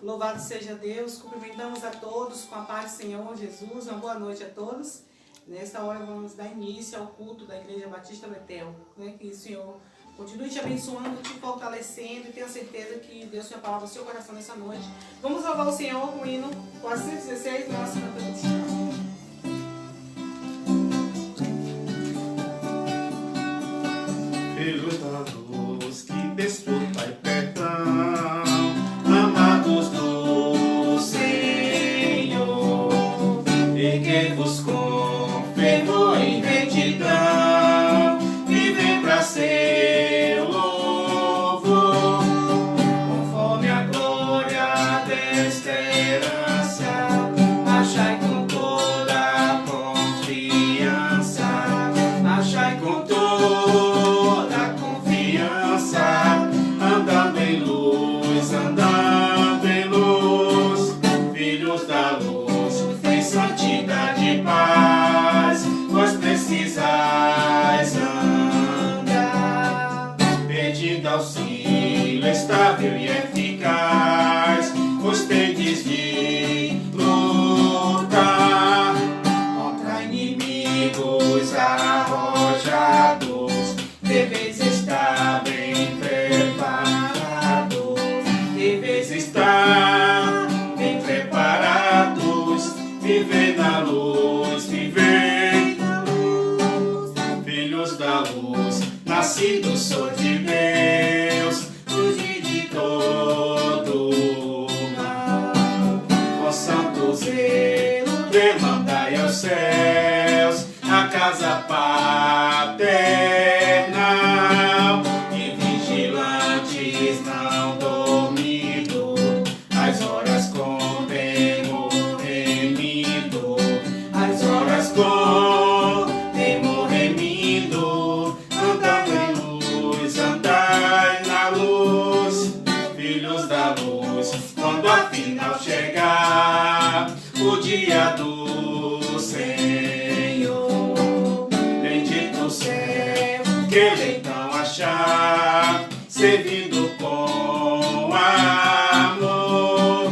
Louvado seja Deus, cumprimentamos a todos com a paz do Senhor Jesus, uma boa noite a todos. Nesta hora vamos dar início ao culto da Igreja Batista Betel, que o Senhor continue te abençoando, te fortalecendo e tenha certeza que Deus tem a palavra no seu coração nessa noite. Vamos louvar o Senhor com o hino 416, nosso cantante. Filhos da luz que desfruta e perdão, amados do Senhor, e que vos confirmou em retidão, vivem para seu louvor, conforme a glória desta herança, achai com toda a confiança, achai com toda andando em luz, filhos da luz, em santidade e paz, vós precisais andar, pedindo auxílio estável e eficaz, vos tendes de lutar contra inimigos arrojados, deveis estar bem preparados, deveis estar bem preparados, vivei na luz, vivei na luz, filhos da luz, nascidos sou de Deus, fugir de todo mal, com santo zelo, demandai aos céus, a casa paternal, e vigilantes não dormindo, as horas com temor remindo, as horas com temor remindo, andando em luz, andai na luz, filhos da luz, quando afinal chegar o dia do Senhor, bendito o céu que ele então achar, servindo com amor,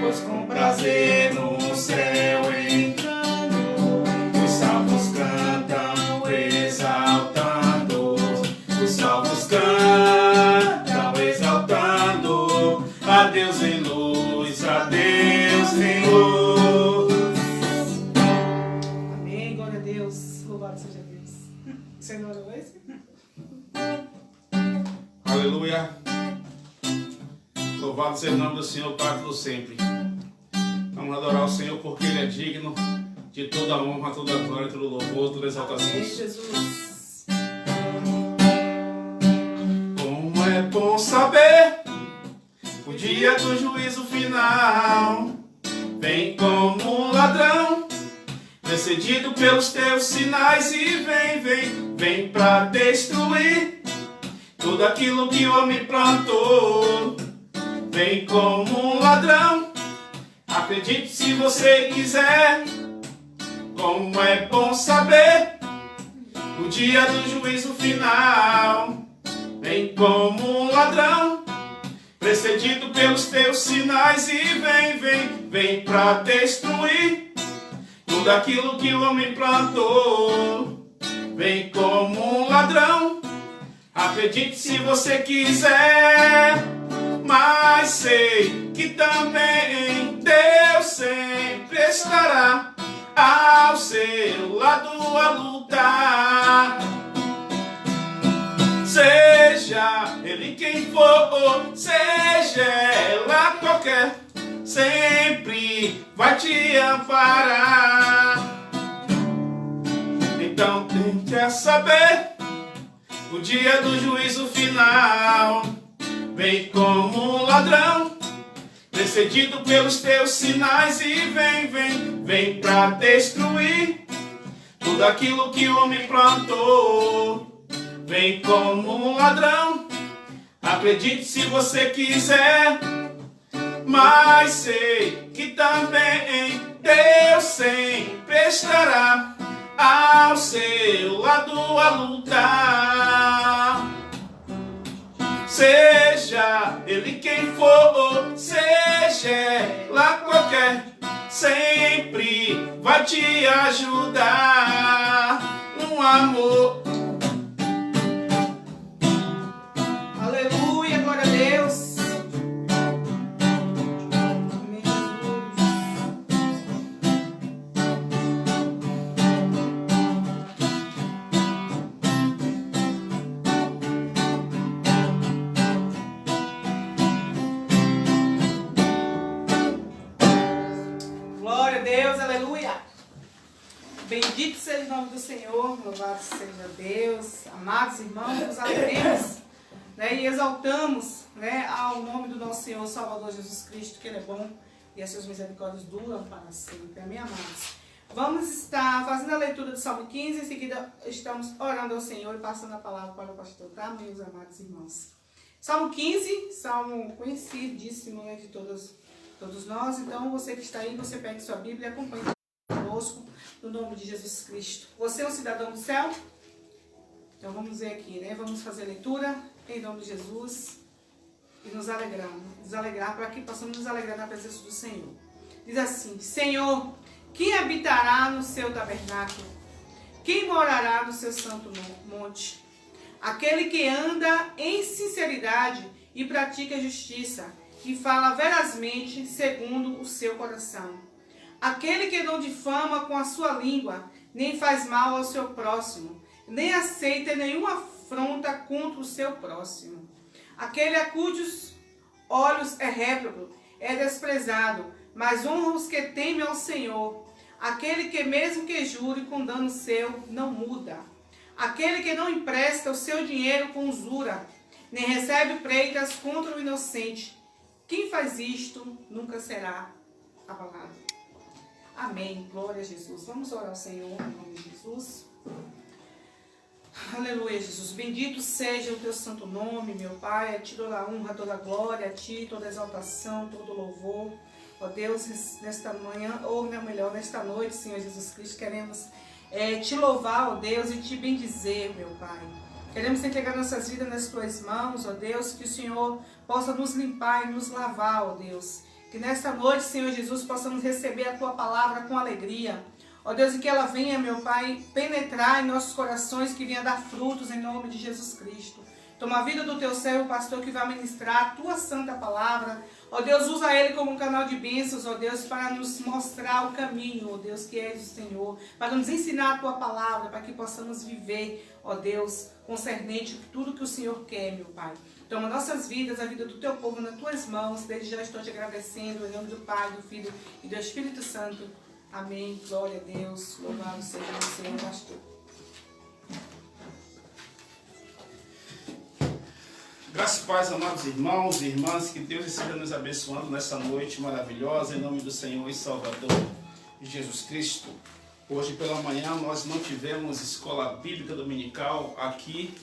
pois com prazer no céu entrando, os salvos cantam exaltando, os salvos cantam exaltando, a Deus em luz, a Deus em luz. Amém, glória a Deus, louvado seja Deus. Senhor, hoje. Aleluia. Louvado seja o nome do Senhor para todo sempre. Vamos adorar o Senhor porque Ele é digno de toda a honra, toda a glória, todo o louvor, toda a exaltação. Amém, Jesus. Como é bom saber o dia do juízo final vem como um ladrão, precedido pelos teus sinais, e vem pra destruir tudo aquilo que o homem plantou. Vem como um ladrão, acredite se você quiser. Como é bom saber o dia do juízo final vem como um ladrão, precedido pelos teus sinais, e vem pra destruir tudo aquilo que o homem plantou. Vem como um ladrão, acredite se você quiser, mas sei que também Deus sempre estará ao seu lado a lutar. Seja ele quem for, seja ela qualquer, sempre vai te amparar. Então tente a saber o dia do juízo final vem como um ladrão, precedido pelos teus sinais, e vem pra destruir tudo aquilo que o homem plantou. Vem como um ladrão, acredite se você quiser, mas sei que também Deus sempre estará ao seu lado a lutar. Seja ele quem for, seja axé, lá qualquer, sempre vai te ajudar no amor. Aleluia, glória a Deus. Amém, glória a Deus, aleluia. Bendito seja o nome do Senhor, louvado seja Deus. Amados irmãos, nos alegremos, né, e exaltamos, né, ao nome do nosso Senhor Salvador Jesus Cristo, que Ele é bom e as suas misericórdias duram para sempre. Amém, amados? Vamos estar fazendo a leitura do Salmo 15, em seguida estamos orando ao Senhor e passando a palavra para o pastor, tá, meus amados irmãos? Salmo 15, salmo conhecidíssimo, né, de todos nós. Então, você que está aí, você pegue sua Bíblia e acompanhe conosco, no nome de Jesus Cristo. Você é um cidadão do céu? Então, vamos ver aqui, né? Vamos fazer a leitura em nome de Jesus e nos alegrar, para que possamos nos alegrar na presença do Senhor. Diz assim: Senhor, quem habitará no seu tabernáculo? Quem morará no seu santo monte? Aquele que anda em sinceridade e pratica justiça, e fala verazmente segundo o seu coração. Aquele que não difama com a sua língua, nem faz mal ao seu próximo, nem aceita nenhuma afronta contra o seu próximo. Aquele a cujos olhos é réprobo, é desprezado, mas honra os que temem ao Senhor. Aquele que mesmo que jure com dano seu, não muda. Aquele que não empresta o seu dinheiro com usura, nem recebe preitas contra o inocente. Quem faz isto nunca será abalado. Amém. Glória a Jesus. Vamos orar ao Senhor em nome de Jesus. Aleluia, Jesus. Bendito seja o teu santo nome, meu Pai. A ti toda a honra, toda a glória, a ti toda a exaltação, todo o louvor. Ó Deus, nesta manhã, ou melhor, nesta noite, Senhor Jesus Cristo, queremos te louvar, ó Deus, e te bendizer, meu Pai. Queremos entregar nossas vidas nas tuas mãos, ó Deus, que o Senhor possa nos limpar e nos lavar, ó Deus. Que nesta noite, Senhor Jesus, possamos receber a tua palavra com alegria. Ó Deus, e que ela venha, meu Pai, penetrar em nossos corações, que venha dar frutos em nome de Jesus Cristo. Toma a vida do teu servo, pastor, que vai ministrar a tua santa palavra. Ó Deus, usa ele como um canal de bênçãos, ó Deus, para nos mostrar o caminho, ó Deus, que és o Senhor. Para nos ensinar a tua palavra, para que possamos viver, ó Deus, concernente tudo que o Senhor quer, meu Pai. Toma nossas vidas, a vida do teu povo nas tuas mãos. Desde já estou te agradecendo, em nome do Pai, do Filho e do Espírito Santo. Amém. Glória a Deus. Louvado seja o Senhor, pastor. Graças e paz, amados irmãos e irmãs, que Deus esteja nos abençoando nessa noite maravilhosa, em nome do Senhor e Salvador Jesus Cristo. Hoje pela manhã nós não tivemos escola bíblica dominical aqui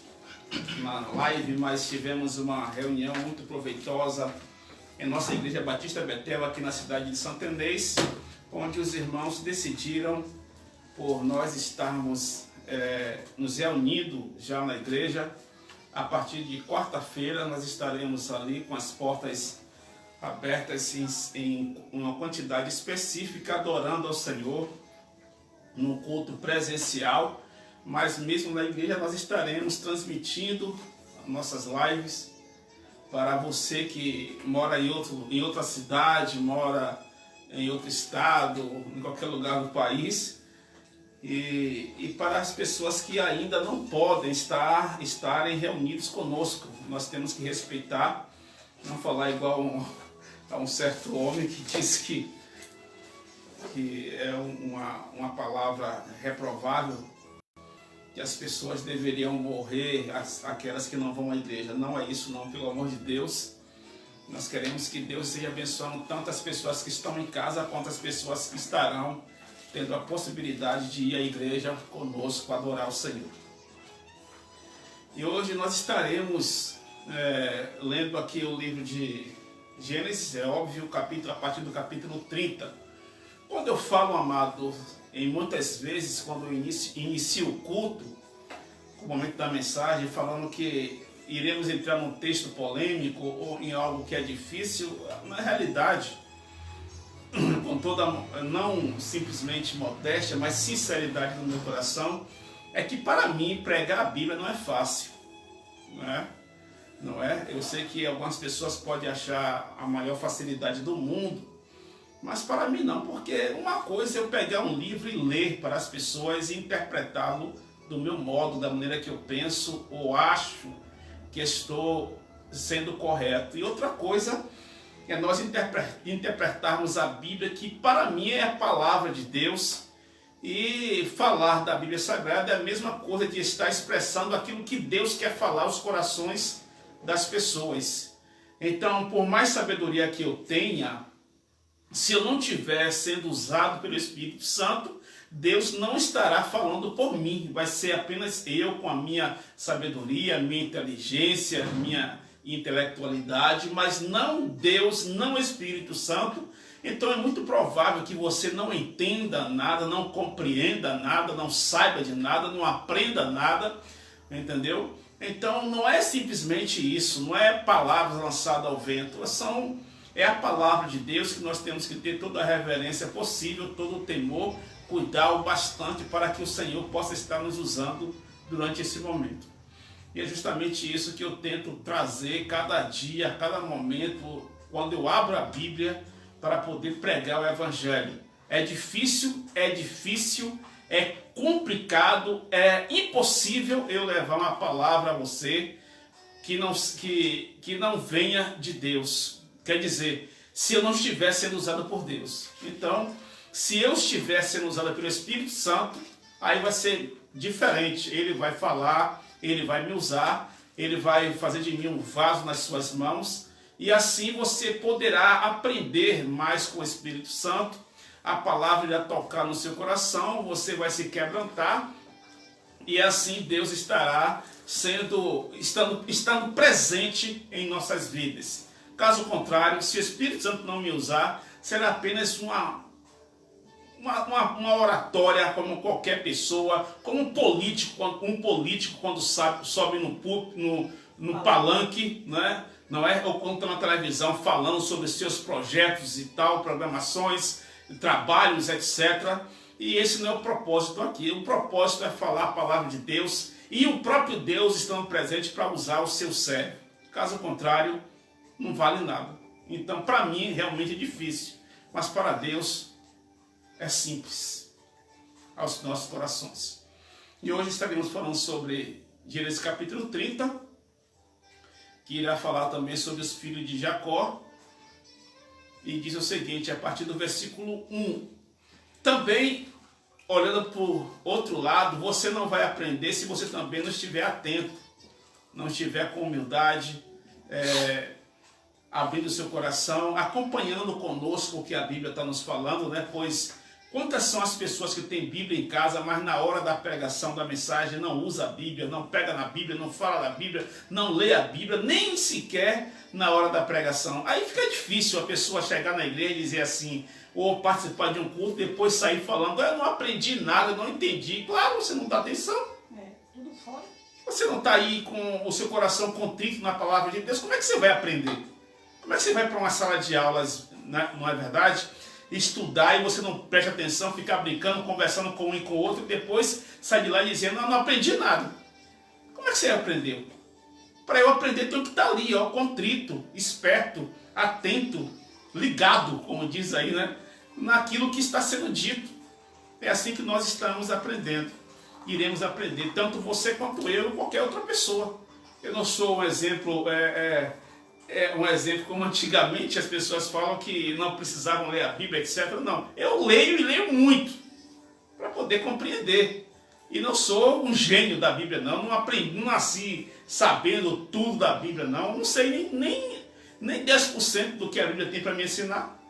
na live, mas tivemos uma reunião muito proveitosa em nossa Igreja Batista Betel, aqui na cidade de Santo Inês, onde os irmãos decidiram por nós estarmos nos reunindo já na igreja. A partir de quarta-feira nós estaremos ali com as portas abertas em uma quantidade específica, adorando ao Senhor no culto presencial, mas mesmo na igreja nós estaremos transmitindo nossas lives para você que mora em outra cidade, mora em outro estado, em qualquer lugar do país. E para as pessoas que ainda não podem estarem reunidos conosco, nós temos que respeitar, não falar igual a um certo homem que diz que é uma palavra reprovável, que as pessoas deveriam morrer, aquelas que não vão à igreja. Não é isso não, pelo amor de Deus. Nós queremos que Deus esteja abençoando tanto as pessoas que estão em casa, quanto as pessoas que estarão tendo a possibilidade de ir à igreja conosco, adorar o Senhor. E hoje nós estaremos lendo aqui o livro de Gênesis, é óbvio, a partir do capítulo 30. Quando eu falo, amado, em muitas vezes, quando eu inicio o culto, o momento da mensagem, falando que iremos entrar num texto polêmico ou em algo que é difícil, na realidade, com toda, não simplesmente modéstia, mas sinceridade no meu coração, é que para mim pregar a Bíblia não é fácil, não é? Não é? Eu sei que algumas pessoas podem achar a maior facilidade do mundo, mas para mim não, porque uma coisa é eu pegar um livro e ler para as pessoas e interpretá-lo do meu modo, da maneira que eu penso ou acho que estou sendo correto. E outra coisa é nós interpretarmos a Bíblia, que para mim é a palavra de Deus, e falar da Bíblia Sagrada é a mesma coisa de estar expressando aquilo que Deus quer falar aos corações das pessoas. Então, por mais sabedoria que eu tenha, se eu não estiver sendo usado pelo Espírito Santo, Deus não estará falando por mim. Vai ser apenas eu com a minha sabedoria, minha inteligência, minha intelectualidade, mas não Deus, não o Espírito Santo. Então é muito provável que você não entenda nada, não compreenda nada, não saiba de nada, não aprenda nada, entendeu? Então não é simplesmente isso, não é palavras lançadas ao vento, é a palavra de Deus, que nós temos que ter toda a reverência possível, todo o temor, cuidar o bastante para que o Senhor possa estar nos usando durante esse momento. E é justamente isso que eu tento trazer cada dia, cada momento, quando eu abro a Bíblia, para poder pregar o Evangelho. É difícil, é complicado, é impossível eu levar uma palavra a você que não venha de Deus. Quer dizer, se eu não estiver sendo usado por Deus. Então, se eu estiver sendo usado pelo Espírito Santo, aí vai ser diferente. Ele vai falar, ele vai me usar, ele vai fazer de mim um vaso nas suas mãos, e assim você poderá aprender mais com o Espírito Santo. A palavra irá tocar no seu coração, você vai se quebrantar, e assim Deus estará estando presente em nossas vidas. Caso contrário, se o Espírito Santo não me usar, será apenas uma oratória, como qualquer pessoa, como um político quando sobe no palanque, né? Não é? Ou quando está na televisão falando sobre seus projetos e tal, programações, trabalhos, etc. E esse não é o propósito aqui. O propósito é falar a palavra de Deus e o próprio Deus estando presente para usar o seu servo. Caso contrário, não vale nada. Então, para mim, realmente é difícil, mas para Deus é simples aos nossos corações. E hoje estaremos falando sobre Gênesis capítulo 30, que irá falar também sobre os filhos de Jacó, e diz o seguinte, a partir do versículo 1. Também, olhando por outro lado, você não vai aprender se você também não estiver atento, não estiver com humildade, abrindo o seu coração, acompanhando conosco o que a Bíblia está nos falando, né? Pois quantas são as pessoas que têm Bíblia em casa, mas na hora da pregação da mensagem não usa a Bíblia, não pega na Bíblia, não fala da Bíblia, não lê a Bíblia, nem sequer na hora da pregação. Aí fica difícil a pessoa chegar na igreja e dizer assim, ou participar de um culto, depois sair falando, eu não aprendi nada, não entendi. Claro, você não dá atenção. Tudo fora. Você não está aí com o seu coração contrito na palavra de Deus, como é que você vai aprender? Como é que você vai para uma sala de aulas, não é verdade? Estudar e você não presta atenção, ficar brincando, conversando com um e com o outro, e depois sai de lá dizendo, não aprendi nada. Como é que você aprendeu? Para eu aprender, tenho que estar ali, ó, contrito, esperto, atento, ligado, como diz aí, né? Naquilo que está sendo dito. É assim que nós estamos aprendendo. Iremos aprender, tanto você quanto eu, ou qualquer outra pessoa. Eu não sou um exemplo... um exemplo como antigamente as pessoas falam que não precisavam ler a Bíblia, etc. Não, eu leio e leio muito para poder compreender. E não sou um gênio da Bíblia, não aprendi, não nasci sabendo tudo da Bíblia, não sei nem 10% do que a Bíblia tem para me ensinar.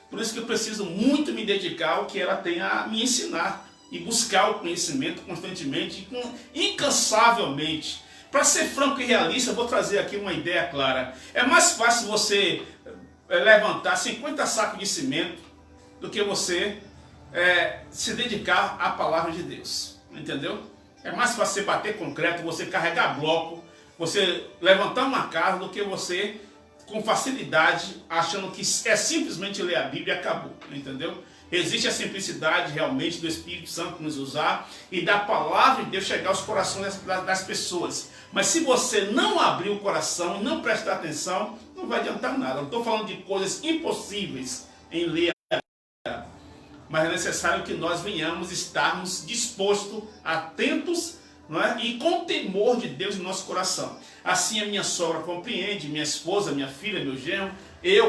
Por isso que eu preciso muito me dedicar ao que ela tem a me ensinar e buscar o conhecimento constantemente, incansavelmente. Para ser franco e realista, eu vou trazer aqui uma ideia clara. É mais fácil você levantar 50 sacos de cimento do que você se dedicar à palavra de Deus. Entendeu? É mais fácil você bater concreto, você carregar bloco, você levantar uma casa do que você com facilidade, achando que é simplesmente ler a Bíblia e acabou, entendeu? Existe a simplicidade realmente do Espírito Santo nos usar e da palavra de Deus chegar aos corações das pessoas. Mas se você não abrir o coração, não prestar atenção, não vai adiantar nada. Não estou falando de coisas impossíveis em ler a Bíblia, mas é necessário que nós venhamos estarmos dispostos, atentos, não é? E com temor de Deus em nosso coração. Assim a minha sogra compreende, minha esposa, minha filha, meu genro,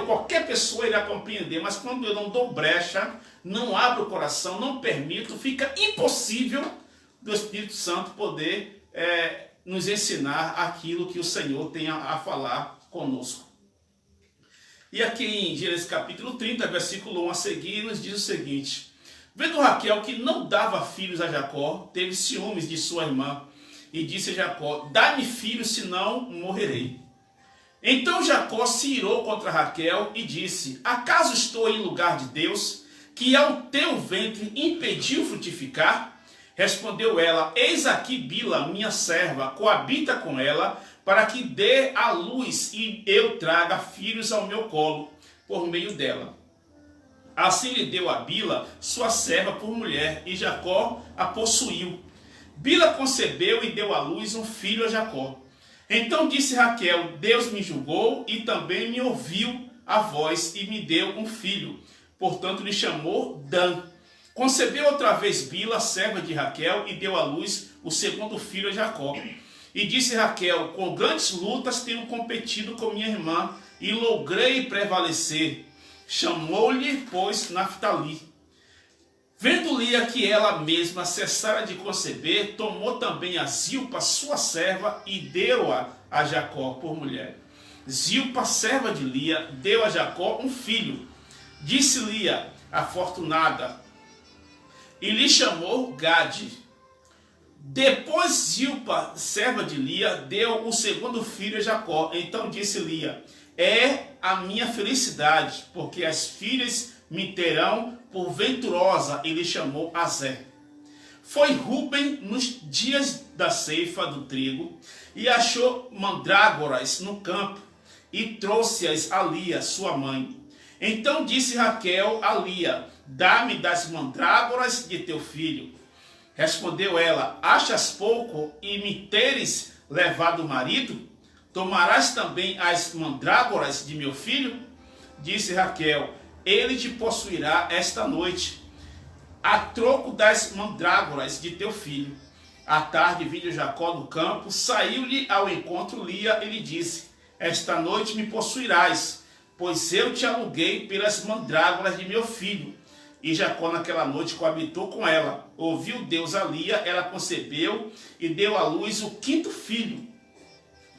qualquer pessoa irá compreender, mas quando eu não dou brecha, não abro o coração, não permito, fica impossível do Espírito Santo poder nos ensinar aquilo que o Senhor tem a falar conosco. E aqui em Gênesis capítulo 30, versículo 1 a seguir, nos diz o seguinte: vendo Raquel que não dava filhos a Jacó, teve ciúmes de sua irmã, e disse a Jacó: dá-me filhos, senão morrerei. Então Jacó se irou contra Raquel e disse: acaso estou em lugar de Deus, que ao teu ventre impediu frutificar? Respondeu ela: eis aqui Bila, minha serva, coabita com ela, para que dê à luz e eu traga filhos ao meu colo, por meio dela. Assim lhe deu a Bila, sua serva, por mulher, e Jacó a possuiu. Bila concebeu e deu à luz um filho a Jacó. Então disse Raquel: Deus me julgou e também me ouviu a voz e me deu um filho. Portanto lhe chamou Dan. Concebeu outra vez Bila, serva de Raquel, e deu à luz o segundo filho a Jacó. E disse Raquel: com grandes lutas tenho competido com minha irmã e logrei prevalecer. Chamou-lhe, pois, Naftali. Vendo Lia que ela mesma cessara de conceber, tomou também a Zilpa, sua serva, e deu-a a Jacó por mulher. Zilpa, serva de Lia, deu a Jacó um filho. Disse Lia, afortunada, e lhe chamou Gade. Depois Zilpa, serva de Lia, deu o segundo filho a Jacó. Então disse Lia: é a minha felicidade, porque as filhas me terão por venturosa, e lhe chamou Azer. Foi Ruben nos dias da ceifa do trigo, e achou mandrágoras no campo, e trouxe-as a Lia, sua mãe. Então disse Raquel a Lia: dá-me das mandrágoras de teu filho. Respondeu ela: achas pouco e me teres levado o marido? Tomarás também as mandrágoras de meu filho? Disse Raquel: ele te possuirá esta noite, a troco das mandrágoras de teu filho. À tarde vindo Jacó do campo, saiu-lhe ao encontro Lia e lhe disse: esta noite me possuirás, pois eu te aluguei pelas mandrágoras de meu filho. E Jacó naquela noite coabitou com ela. Ouviu Deus a Lia, ela concebeu e deu à luz o quinto filho.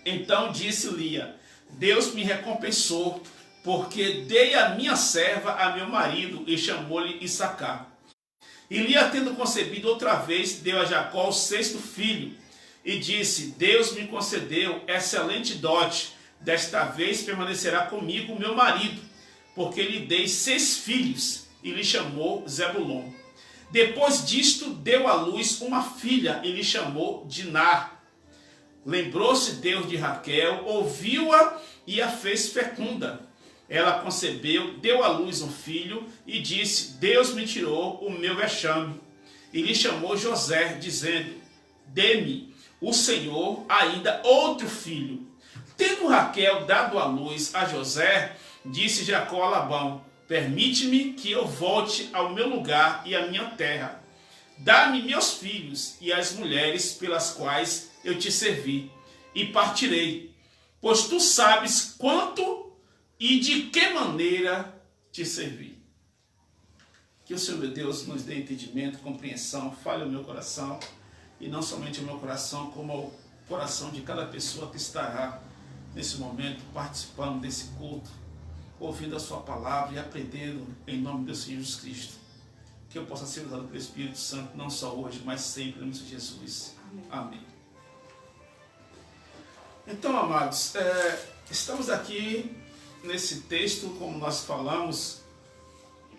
Então disse Lia: Deus me recompensou, porque dei a minha serva a meu marido, e chamou-lhe Issacar. E Lia, tendo concebido outra vez, deu a Jacó o sexto filho, e disse: Deus me concedeu excelente dote, desta vez permanecerá comigo o meu marido, porque lhe dei 6 filhos, e lhe chamou Zebulon. Depois disto, deu à luz uma filha, e lhe chamou Dinar. Lembrou-se Deus de Raquel, ouviu-a e a fez fecunda. Ela concebeu, deu à luz um filho e disse: Deus me tirou o meu vexame. E lhe chamou José, dizendo: dê-me o Senhor ainda outro filho. Tendo Raquel dado à luz a José, disse Jacó a Labão: permite-me que eu volte ao meu lugar e à minha terra. Dá-me meus filhos e as mulheres pelas quais eu te servi, e partirei, pois tu sabes quanto e de que maneira te servi. Que o Senhor, meu Deus, nos dê entendimento, compreensão, fale o meu coração, e não somente o meu coração, como o coração de cada pessoa que estará nesse momento participando desse culto, ouvindo a sua palavra e aprendendo em nome do Senhor Jesus Cristo. Que eu possa ser usado pelo Espírito Santo, não só hoje, mas sempre, no nome de Jesus. Amém. Amém. Então, amados, estamos aqui nesse texto, como nós falamos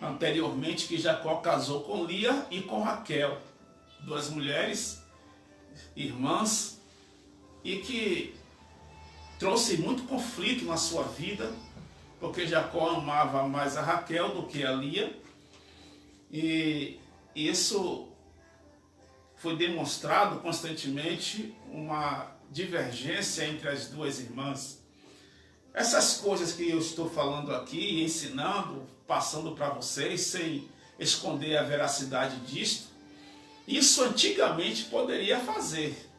anteriormente, que Jacó casou com Lia e com Raquel, 2 mulheres, irmãs, e que trouxe muito conflito na sua vida, porque Jacó amava mais a Raquel do que a Lia, e isso foi demonstrado constantemente uma divergência entre as duas irmãs. Essas coisas que eu estou falando aqui, ensinando, passando para vocês, sem esconder a veracidade disto, isso antigamente poderia fazer.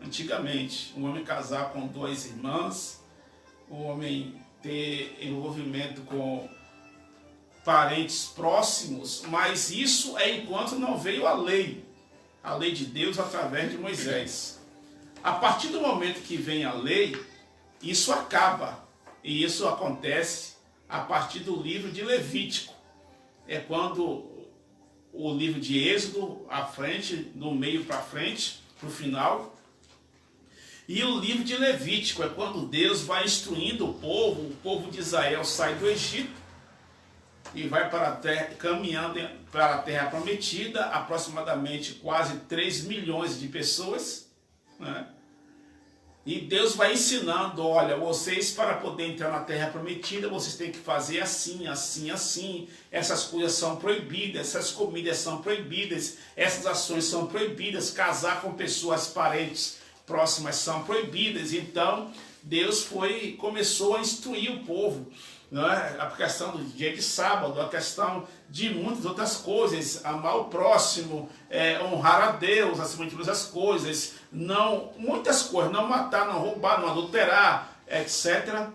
Antigamente, um homem casar com duas irmãs, um homem ter envolvimento com parentes próximos, mas isso é enquanto não veio a lei de Deus através de Moisés. A partir do momento que vem a lei, isso acaba, e isso acontece a partir do livro de Levítico. É quando o livro de Êxodo, à frente, do meio para frente, para o final. E o livro de Levítico é quando Deus vai instruindo o povo de Israel sai do Egito e vai para a terra, caminhando para a terra prometida, aproximadamente quase 3 milhões de pessoas, né? E Deus vai ensinando, olha, vocês para poder entrar na terra prometida, vocês têm que fazer assim, assim, assim, essas coisas são proibidas, essas comidas são proibidas, essas ações são proibidas, casar com pessoas parentes próximas são proibidas. Então Deus começou a instruir o povo, né? A questão do dia de sábado, a questão de muitas outras coisas, amar o próximo, honrar a Deus acima de todas as coisas, muitas coisas, não matar, não roubar, não adulterar, etc.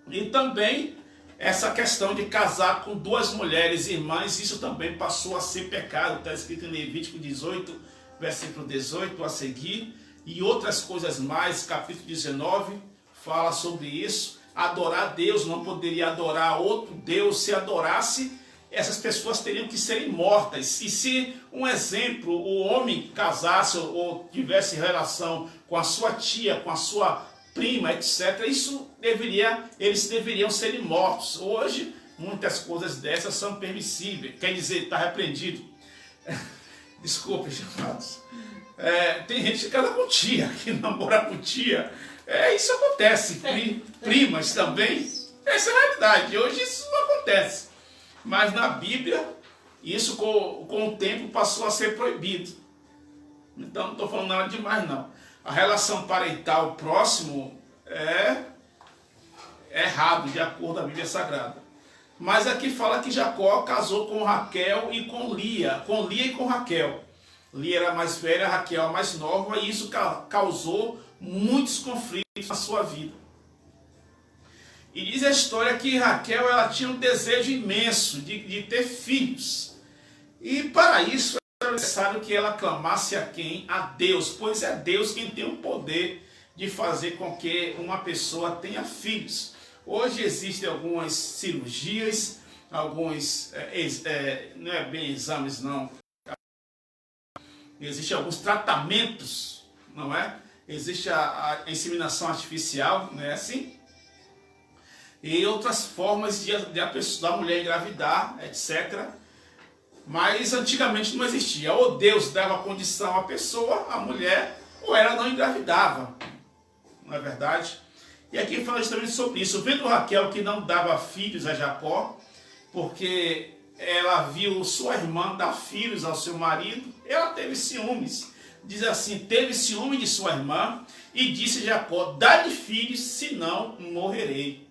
E também essa questão de casar com duas mulheres irmãs, isso também passou a ser pecado, está escrito em Levítico 18, versículo 18 a seguir, e outras coisas mais, capítulo 19, fala sobre isso. Adorar a Deus, não poderia adorar outro Deus. Se adorasse, essas pessoas teriam que serem mortas. E se, um exemplo, o homem casasse ou tivesse relação com a sua tia, com a sua prima, etc., eles deveriam serem mortos. Hoje, muitas coisas dessas são permissíveis. Quer dizer, está repreendido. Desculpe, chamados. Tem gente que casa com tia, que namora com tia. Isso acontece. Primas também. Essa é a realidade. Hoje isso não acontece. Mas na Bíblia, isso com o tempo passou a ser proibido. Então não estou falando nada demais, não. A relação parental próximo é errado, de acordo com a Bíblia Sagrada. Mas aqui fala que Jacó casou com Raquel e com Lia e com Raquel. Lia era mais velha, Raquel mais nova, e isso causou muitos conflitos na sua vida. E diz a história que Raquel ela tinha um desejo imenso de ter filhos. E para isso era necessário que ela clamasse a quem? A Deus, pois é Deus quem tem o poder de fazer com que uma pessoa tenha filhos. Hoje existem algumas cirurgias, alguns, não é bem exames não, existem alguns tratamentos, não é? Existe a inseminação artificial, não é assim? E outras formas da mulher engravidar, etc. Mas antigamente não existia. Ou Deus dava condição à pessoa, à mulher, ou ela não engravidava. Não é verdade? E aqui fala justamente sobre isso. Vendo Raquel que não dava filhos a Jacó, porque ela viu sua irmã dar filhos ao seu marido, ela teve ciúmes. Diz assim, teve ciúme de sua irmã e disse a Jacó, dá-lhe filhos, senão morrerei.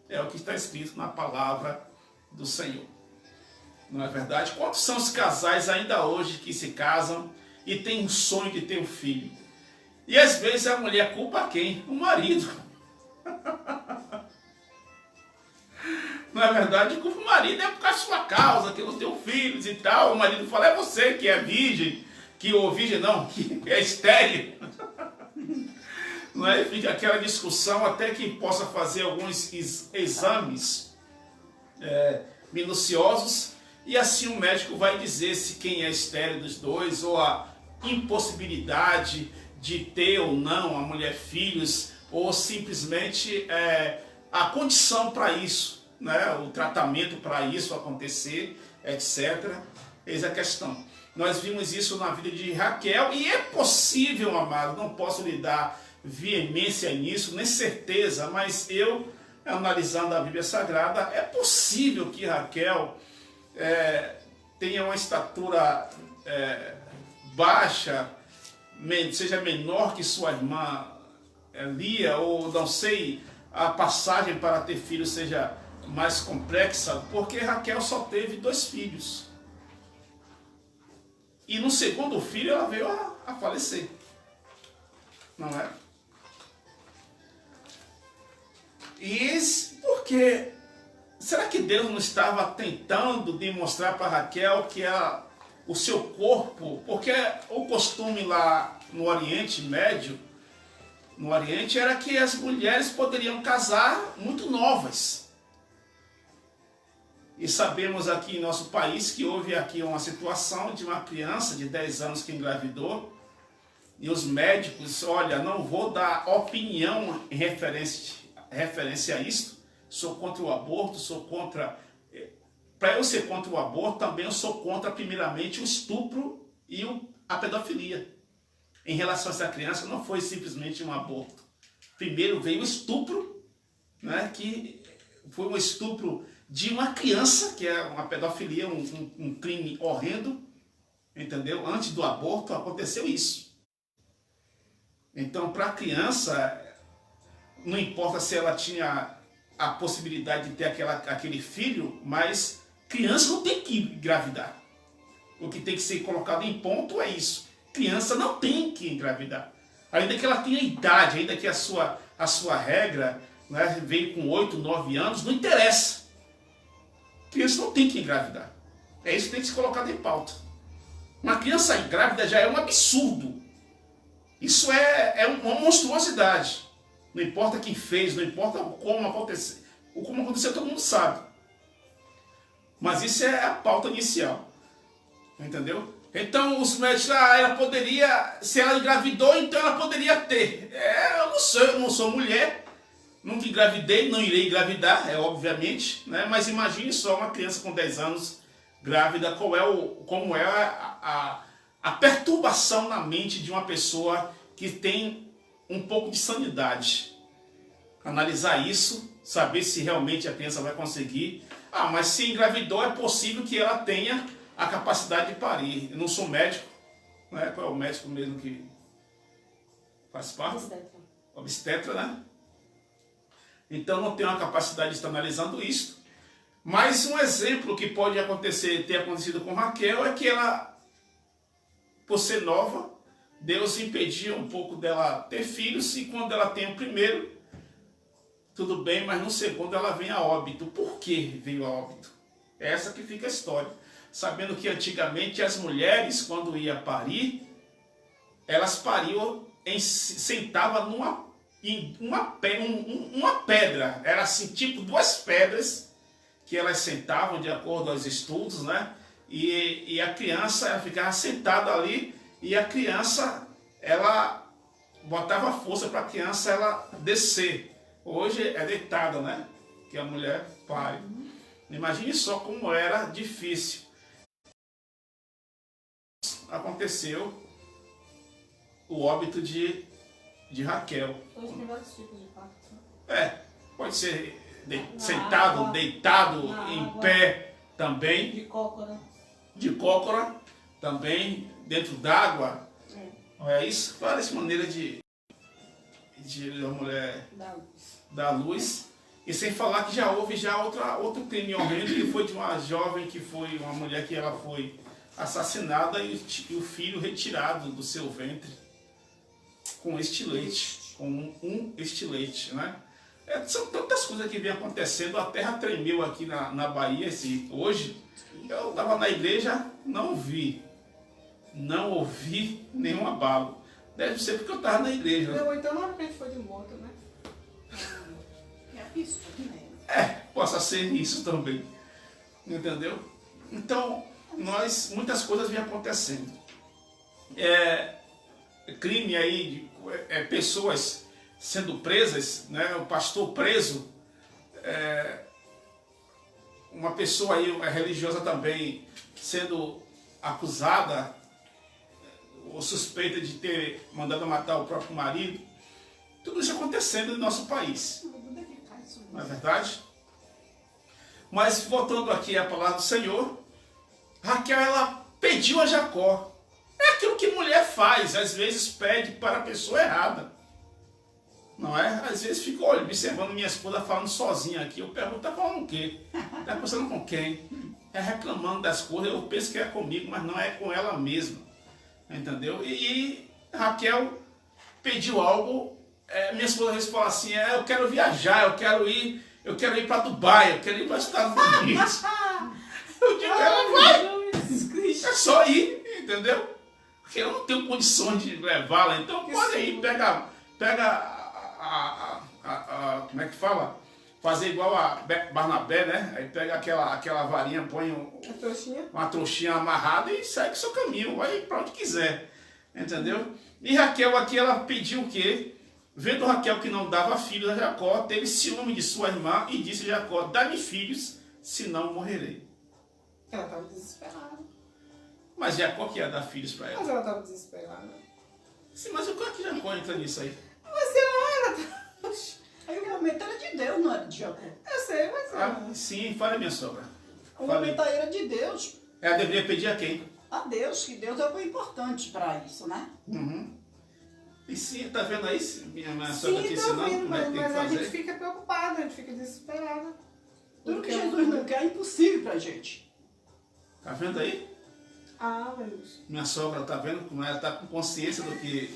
É o que está escrito na palavra do Senhor. Não é verdade? Quantos são os casais ainda hoje que se casam e têm um sonho de ter um filho? E às vezes a mulher culpa quem? O marido. Não é verdade? Culpa o marido, é por causa da sua causa, que não tem filhos e tal. O marido fala, é você que é virgem, que é estéril. Não é? Fica aquela discussão até que possa fazer alguns exames minuciosos e assim o médico vai dizer se quem é estéril dos dois ou a impossibilidade de ter ou não a mulher filhos ou simplesmente a condição para isso, né? O tratamento para isso acontecer, etc. Eis a questão. Nós vimos isso na vida de Raquel e é possível, amado, não posso lhe dar veemência nisso, nem certeza, mas eu, analisando a Bíblia Sagrada, é possível que Raquel tenha uma estatura baixa, seja menor que sua irmã Lia, ou não sei, a passagem para ter filhos seja mais complexa, porque Raquel só teve 2 filhos. E no segundo filho ela veio a falecer. Não é? E porque será que Deus não estava tentando demonstrar para Raquel que o seu corpo, porque o costume lá no Oriente Médio, no Oriente, era que as mulheres poderiam casar muito novas. E sabemos aqui em nosso país que houve aqui uma situação de uma criança de 10 anos que engravidou, e os médicos, olha, não vou dar opinião em referência a isso, sou contra o aborto, sou contra... Para eu ser contra o aborto, também eu sou contra, primeiramente, o estupro e a pedofilia. Em relação a essa criança, não foi simplesmente um aborto. Primeiro veio o estupro, né, que foi um estupro de uma criança, que é uma pedofilia, um crime horrendo, entendeu? Antes do aborto aconteceu isso. Então, para a criança, não importa se ela tinha a possibilidade de ter aquele filho, mas criança não tem que engravidar. O que tem que ser colocado em ponto é isso. Criança não tem que engravidar. Ainda que ela tenha idade, ainda que a sua regra, né, veio com 8, 9 anos, não interessa. Criança não tem que engravidar. É isso que tem que ser colocado em pauta. Uma criança grávida já é um absurdo. Isso é uma monstruosidade. Não importa quem fez, não importa como aconteceu. O como aconteceu todo mundo sabe. Mas isso é a pauta inicial. Entendeu? Então os médicos, ela poderia, se ela engravidou, então ela poderia ter. Eu não sou mulher, nunca engravidei, não irei engravidar, obviamente, né? Mas imagine só uma criança com 10 anos grávida, como é a perturbação na mente de uma pessoa que tem um pouco de sanidade. Analisar isso, saber se realmente a criança vai conseguir. Mas se engravidou, é possível que ela tenha a capacidade de parir. Eu não sou médico, né? Qual é o médico mesmo que faz parte? Obstetra. Obstetra, né? Então não tenho a capacidade de estar analisando isso. Mas um exemplo que pode ter acontecido com Raquel é que ela, por ser nova, Deus impedia um pouco dela ter filhos, e quando ela tem o primeiro, tudo bem, mas no segundo ela vem a óbito. Por que veio a óbito? É essa que fica a história. Sabendo que antigamente as mulheres, quando iam parir, elas pariam, sentavam em uma pedra. Era assim, tipo 2 pedras que elas sentavam, de acordo aos estudos, né? E a criança, ela ficava sentada ali, e a criança, ela botava força para a criança ela descer. Hoje é deitada, né? Que a mulher pare. Imagine só como era difícil. Aconteceu o óbito de Raquel. Hoje tem vários tipos de parto. Pode ser sentado, água, deitado, em água, pé também. De cócora. De cócora também, dentro d'água. É isso, várias maneiras de a mulher dar luz. E sem falar que já houve outro crime horrendo, que foi de uma jovem, que foi uma mulher que ela foi assassinada e o filho retirado do seu ventre com estilete, com um estilete, né? São tantas coisas que vem acontecendo. A terra tremeu aqui na Bahia hoje. Eu estava na igreja, não ouvi nenhum abalo. Deve ser porque eu estava na igreja. Então não repente foi de moto, né? É isso, né? Possa ser isso também. Entendeu? Então, muitas coisas vêm acontecendo. Crime aí, pessoas sendo presas, né? O pastor preso, uma pessoa aí religiosa também sendo acusada ou suspeita de ter mandado matar o próprio marido. Tudo isso acontecendo no nosso país. Onde é que cai isso? Não é verdade? Mas voltando aqui à palavra do Senhor, Raquel, ela pediu a Jacó. É aquilo que mulher faz, às vezes pede para a pessoa errada. Não é? Às vezes fico observando minha esposa falando sozinha aqui. Eu pergunto, tá falando o quê? Tá conversando com quem? É reclamando das coisas. Eu penso que é comigo, mas não é com ela mesma. Entendeu? E Raquel pediu algo. Minha esposa às vezes fala assim, eu quero viajar, eu quero ir para Dubai, eu quero ir para os Estados Unidos. Eu digo, ela vai. É só ir, entendeu? Porque eu não tenho condições de levá-la. Então pode ir, pega como é que fala? Fazer igual a Barnabé, né? Aí pega aquela varinha, põe uma trouxinha amarrada e segue o seu caminho, vai para onde quiser, entendeu? E Raquel aqui, ela pediu o quê? Vendo Raquel que não dava filhos a Jacó, teve ciúme de sua irmã e disse a Jacó, dá-me filhos, senão morrerei. Ela estava desesperada. Mas Jacó que ia dar filhos para ela. Mas ela estava desesperada. Sim, mas o que é que Jacó entra nisso aí? Mas ela... Aí o momento era de Deus, não era de Jacó. Eu sei, mas ela... Sim, fala minha sogra. O momento aí era de Deus. Ela deveria pedir a quem? A Deus, que Deus é o importante para isso, né? Uhum. E sim, tá vendo aí? Minha Sim, sogra te tô ensinando vendo, como é que tem que mas a gente fazer. fica preocupada, a gente fica desesperada. Tudo que Jesus não quer é impossível pra gente. Tá vendo aí? Ah, meu Deus. Minha sogra tá vendo como ela tá com consciência do que...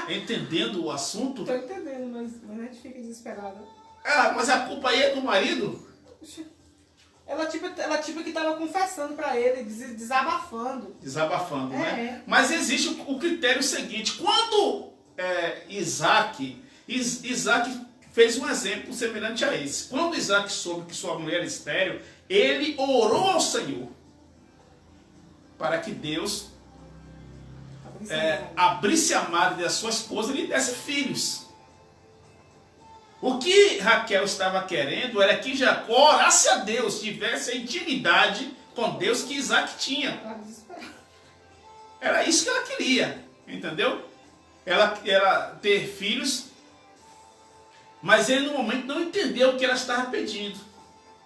entendendo o assunto. Tô entendendo, mas a gente fica desesperada. Mas a culpa aí é do marido? Ela tipo que tava confessando pra ele, desabafando. Desabafando, né? É. Mas existe o critério seguinte. Quando Isaac fez um exemplo semelhante a esse. Quando Isaac soube que sua mulher era estéril, ele orou ao Senhor para que Deus abrisse a madre da sua esposa e lhe desse filhos. O que Raquel estava querendo era que Jacó orasse a Deus, tivesse a intimidade com Deus que Isaac tinha. Ela desesperada. Era isso que ela queria, entendeu? Ela ter filhos, mas ele no momento não entendeu o que ela estava pedindo.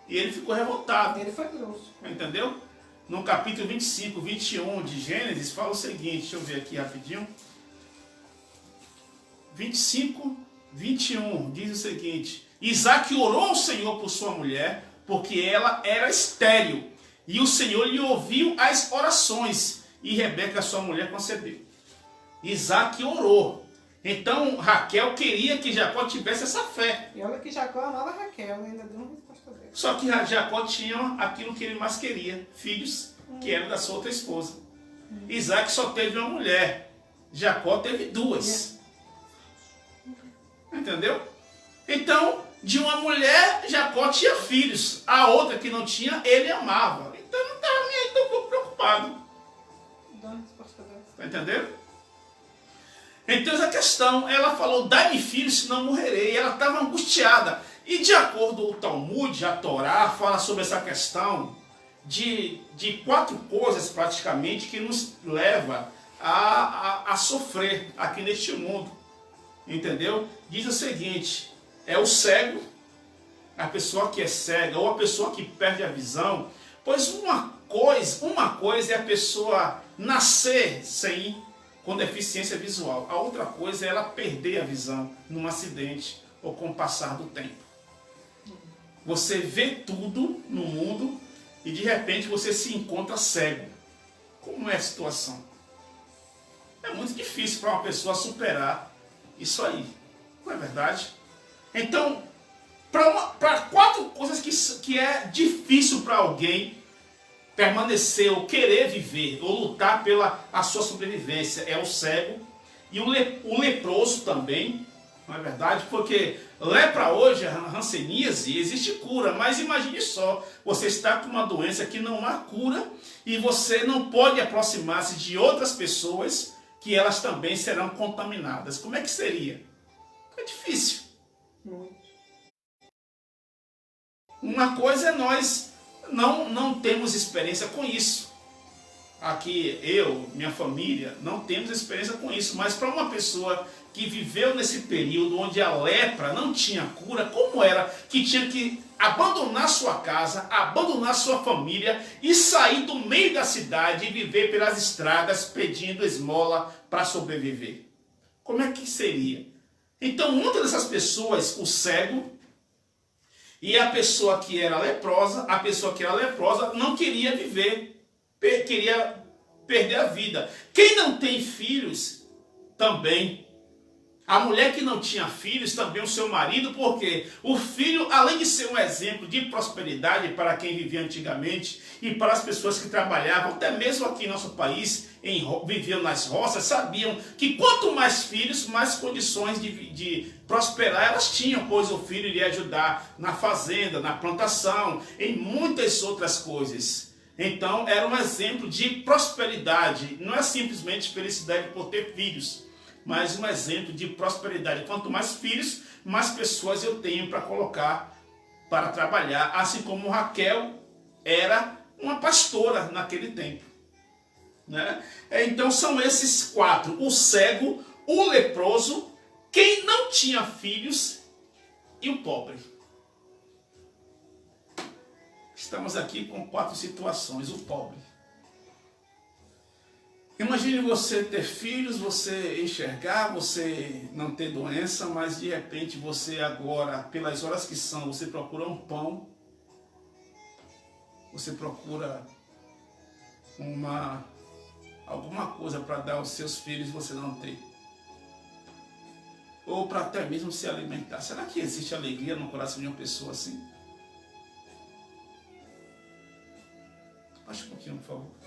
E ele ficou revoltado, Ele foi grosso. entendeu? No capítulo 25, 21 de Gênesis, fala o seguinte, deixa eu ver aqui rapidinho. 25, 21, diz o seguinte: Isaac orou ao Senhor por sua mulher, porque ela era estéril, e o Senhor lhe ouviu as orações, e Rebeca, sua mulher, concebeu. Isaac orou. Então Raquel queria que Jacó tivesse essa fé. E olha que Jacó amava Raquel, ainda deu uma resposta dele. Só que Jacó tinha aquilo que ele mais queria, filhos, que eram da sua outra esposa. Isaac só teve uma mulher, Jacó teve duas. Entendeu? Então, de uma mulher, Jacó tinha filhos. A outra que não tinha, ele amava. Então não estava nem aí tão preocupado. Dá uma resposta dessa. Está entendendo? Então essa questão, ela falou, dai-me filhos, senão morrerei. Ela estava angustiada. E de acordo com o Talmud, a Torá fala sobre essa questão de 4 coisas praticamente que nos leva a sofrer aqui neste mundo. Entendeu? Diz o seguinte: é o cego, a pessoa que é cega ou a pessoa que perde a visão. Pois uma coisa é a pessoa nascer com deficiência visual. A outra coisa é ela perder a visão num acidente ou com o passar do tempo. Você vê tudo no mundo e de repente você se encontra cego. Como é a situação? É muito difícil para uma pessoa superar isso aí, não é verdade? Então, para 4 coisas que é difícil para alguém permanecer ou querer viver ou lutar pela a sua sobrevivência, é o cego e o leproso também, não é verdade? Porque lepra hoje, a hanseníase, existe cura, mas imagine só, você está com uma doença que não há cura e você não pode aproximar-se de outras pessoas que elas também serão contaminadas. Como é que seria? É difícil. Uma coisa é nós não temos experiência com isso. aqui eu, minha família, não temos experiência com isso, mas para uma pessoa que viveu nesse período onde a lepra não tinha cura, como era que tinha que abandonar sua casa, abandonar sua família e sair do meio da cidade e viver pelas estradas pedindo esmola para sobreviver? Como é que seria? Então, muitas dessas pessoas, o cego e a pessoa que era leprosa, não queria viver, queria perder a vida. Quem não tem filhos, também. A mulher que não tinha filhos, também o seu marido, porque o filho, além de ser um exemplo de prosperidade para quem vivia antigamente e para as pessoas que trabalhavam, até mesmo aqui em nosso país, viviam nas roças, sabiam que quanto mais filhos, mais condições de prosperar elas tinham, pois o filho iria ajudar na fazenda, na plantação, em muitas outras coisas. Então, era um exemplo de prosperidade, não é simplesmente felicidade por ter filhos, mas um exemplo de prosperidade. Quanto mais filhos, mais pessoas eu tenho para colocar para trabalhar. Assim como Raquel era uma pastora naquele tempo, né? Então são esses quatro: o cego, o leproso, quem não tinha filhos e o pobre. Estamos aqui com 4 situações. O pobre. Imagine você ter filhos, você enxergar, você não ter doença, mas de repente você agora, pelas horas que são, você procura um pão, você procura alguma coisa para dar aos seus filhos e você não tem. Ou para até mesmo se alimentar. Será que existe alegria no coração de uma pessoa assim? Baixa um pouquinho, por favor.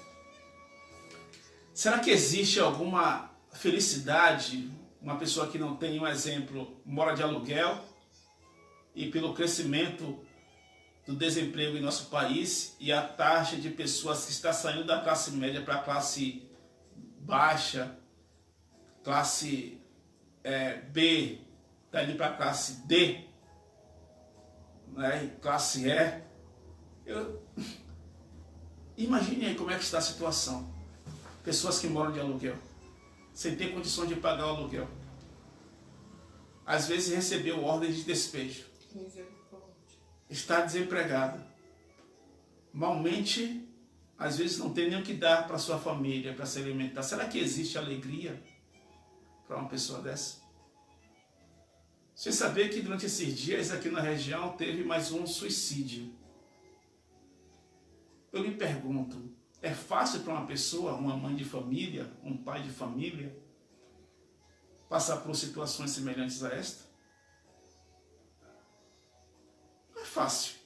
Será que existe alguma felicidade? Uma pessoa que não tem, um exemplo, mora de aluguel e pelo crescimento do desemprego em nosso país e a taxa de pessoas que está saindo da classe média para a classe baixa, classe B, está indo para a classe D, né, classe E. Imagine aí como é que está a situação. Pessoas que moram de aluguel, sem ter condições de pagar o aluguel. Às vezes recebeu ordens de despejo. Está desempregado. Malmente, às vezes não tem nem o que dar para sua família, para se alimentar. Será que existe alegria para uma pessoa dessa? Você sabia que durante esses dias aqui na região teve mais um suicídio? Eu lhe pergunto, é fácil para uma pessoa, uma mãe de família, um pai de família, passar por situações semelhantes a esta? Não é fácil.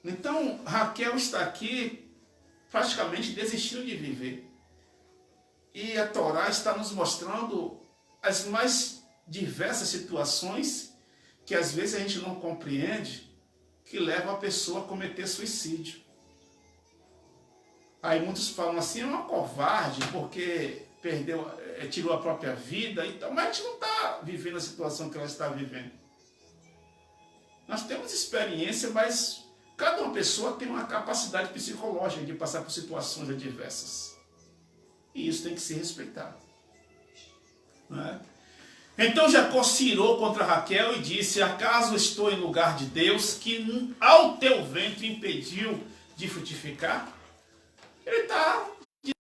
Então, Raquel está aqui praticamente desistindo de viver. E a Torá está nos mostrando as mais diversas situações que às vezes a gente não compreende, que levam a pessoa a cometer suicídio. Aí muitos falam assim, é uma covarde porque tirou a própria vida, então, mas a gente não está vivendo a situação que ela está vivendo. Nós temos experiência, mas cada uma pessoa tem uma capacidade psicológica de passar por situações adversas. E isso tem que ser respeitado. Não é? Então Jacó se irou contra Raquel e disse, acaso estou em lugar de Deus, que ao teu ventre impediu de frutificar? Ele está de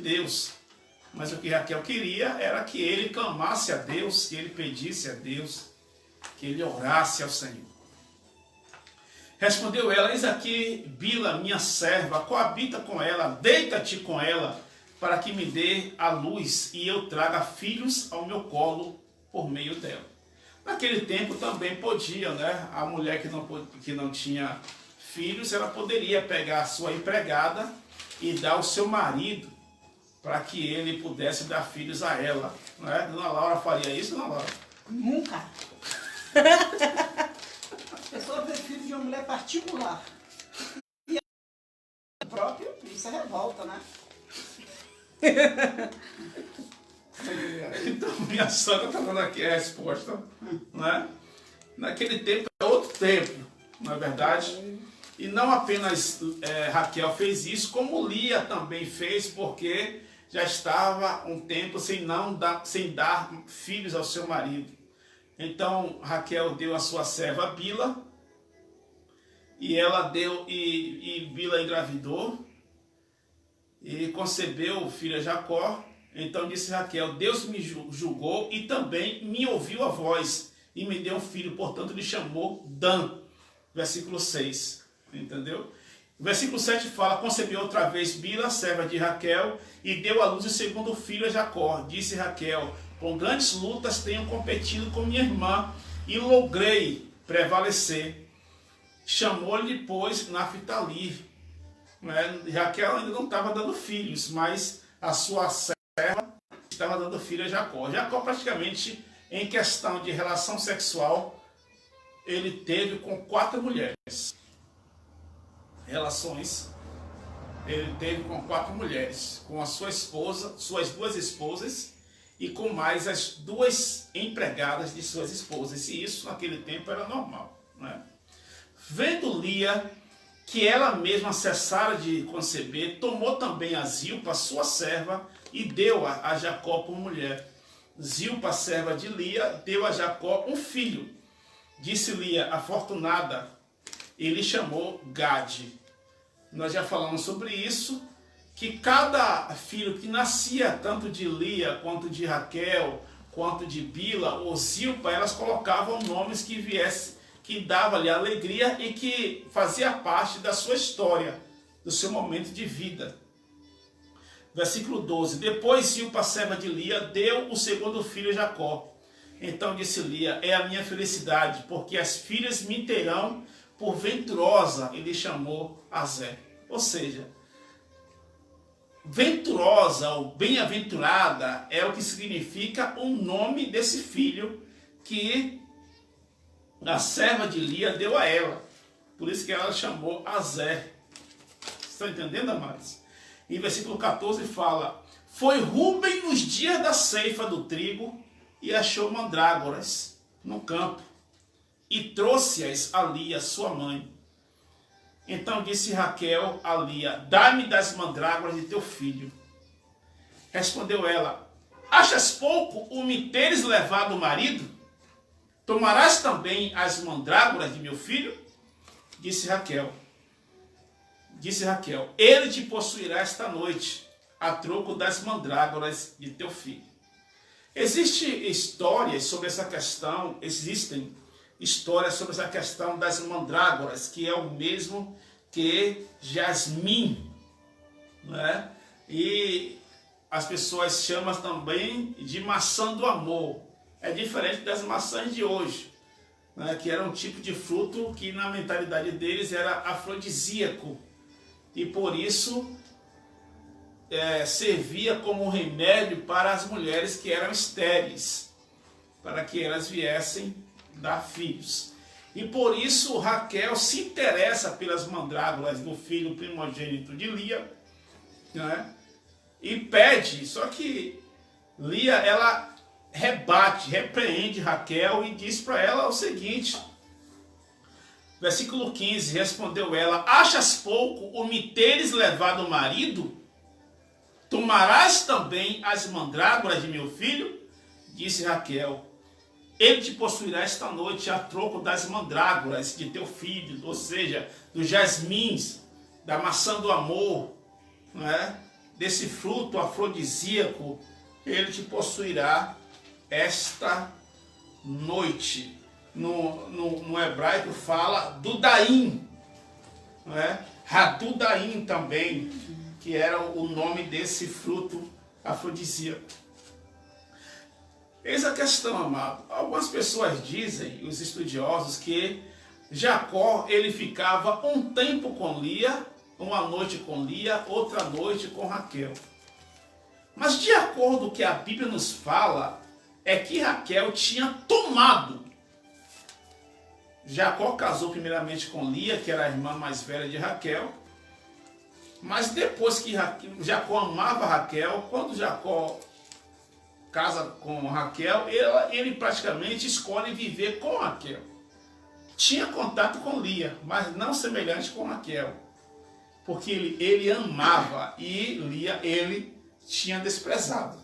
Deus. Mas o que Raquel queria era que ele clamasse a Deus, que ele pedisse a Deus, que ele orasse ao Senhor. Respondeu ela, eis aqui Bila, minha serva, coabita com ela, deita-te com ela, para que me dê a luz e eu traga filhos ao meu colo por meio dela. Naquele tempo também podia, né? A mulher que não tinha filhos, ela poderia pegar a sua empregada e dar ao seu marido para que ele pudesse dar filhos a ela. Não é? Dona Laura faria isso, Dona Laura? Nunca. A pessoa vê filho de uma mulher particular. E a própria, isso é revolta, né? Então, minha sogra está dando aqui a resposta. Né? Naquele tempo é outro tempo, não é verdade? E não apenas Raquel fez isso, como Lia também fez, porque já estava um tempo sem dar filhos ao seu marido. Então Raquel deu a sua serva Bila, e Bila engravidou e concebeu o filho a Jacó. Então disse Raquel: Deus me julgou e também me ouviu a voz e me deu um filho, portanto lhe chamou Dan. Versículo 6, entendeu? O versículo 7 fala: concebeu outra vez Bila, serva de Raquel, e deu à luz o segundo filho a Jacó. Disse Raquel: com grandes lutas tenho competido com minha irmã e logrei prevalecer. Chamou-lhe, pois, Naphtali. Raquel ainda não estava dando filhos, mas a sua serva estava dando filho a Jacó. Jacó, praticamente, em questão de relação sexual, ele teve com 4 mulheres. Relações, ele teve com 4 mulheres, com a sua esposa, suas 2 esposas, e com mais as 2 empregadas de suas esposas. E isso, naquele tempo, era normal, né? Vendo Lia que ela mesma cessara de conceber, tomou também a Zilpa, sua serva, e deu-a a Jacó por mulher. Zilpa, serva de Lia, deu a Jacó um filho. Disse Lia, afortunada, e lhe chamou Gade. Nós já falamos sobre isso, que cada filho que nascia, tanto de Lia, quanto de Raquel, quanto de Bila ou Zilpa, elas colocavam nomes que dava-lhe alegria e que fazia parte da sua história, do seu momento de vida. Versículo 12. Depois Zilpa, serva de Lia, deu o segundo filho a Jacó. Então disse Lia: é a minha felicidade, porque as filhas me terão por venturosa, e lhe chamou Azer. Ou seja, venturosa ou bem-aventurada é o que significa o nome desse filho que a serva de Lia deu a ela. Por isso que ela chamou Azer. Estão entendendo, amados? Em versículo 14 fala: foi Rúben nos dias da ceifa do trigo e achou mandrágoras no campo e trouxe-as a Lia, sua mãe. Então disse Raquel a Lia: dá-me das mandrágoras de teu filho. Respondeu ela: achas pouco o me teres levado o marido? Tomarás também as mandrágoras de meu filho? Disse Raquel: ele te possuirá esta noite, a troco das mandrágoras de teu filho. Existem histórias sobre essa questão das mandrágoras, que é o mesmo que jasmim, né? E as pessoas chamam também de maçã do amor. É diferente das maçãs de hoje, né? Que era um tipo de fruto que na mentalidade deles era afrodisíaco. E por isso servia como remédio para as mulheres que eram estéreis, para que elas viessem dar filhos. E por isso Raquel se interessa pelas mandrágoras do filho primogênito de Lia, né? E pede, só que Lia, ela repreende Raquel e diz para ela o seguinte, versículo 15, respondeu ela: achas pouco o me teres levado o marido? Tomarás também as mandrágoras de meu filho? Disse Raquel: ele te possuirá esta noite a troco das mandrágoras de teu filho, ou seja, dos jasmins, da maçã do amor, né? Desse fruto afrodisíaco, ele te possuirá esta noite. No hebraico fala Dudaim, né? Hadudaim também, que era o nome desse fruto afrodisíaco. Eis a questão, amado. Algumas pessoas dizem, os estudiosos, que Jacó ele ficava um tempo com Lia, uma noite com Lia, outra noite com Raquel. Mas de acordo com o que a Bíblia nos fala, é que Raquel tinha tomado. Jacó casou primeiramente com Lia, que era a irmã mais velha de Raquel. Mas depois que Jacó amava Raquel, quando Jacó casa com Raquel, ele praticamente escolhe viver com Raquel. tinha contato com Lia, mas não semelhante com Raquel. Porque ele amava e Lia ele tinha desprezado.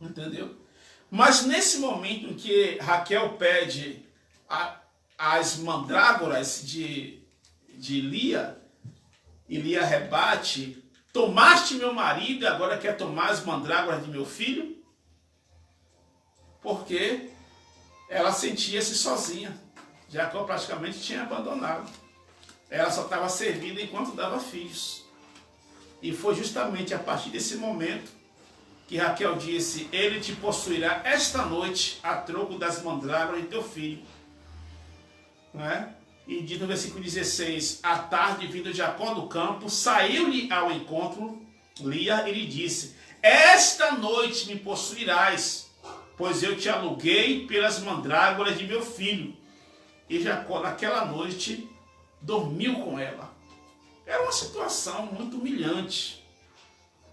Entendeu? Mas nesse momento em que Raquel pede as mandrágoras de Lia, e Lia rebate: tomaste meu marido e agora quer tomar as mandrágoras de meu filho? Porque ela sentia-se sozinha. Jacó praticamente tinha abandonado. Ela só estava servindo enquanto dava filhos. E foi justamente a partir desse momento que Raquel disse: ele te possuirá esta noite a troco das mandrágoras de teu filho. Não é? E diz no versículo 16: à tarde, vindo Jacó do campo, saiu-lhe ao encontro Lia e lhe disse: esta noite me possuirás, pois eu te aluguei pelas mandrágoras de meu filho. E Jacó naquela noite dormiu com ela. Era uma situação muito humilhante,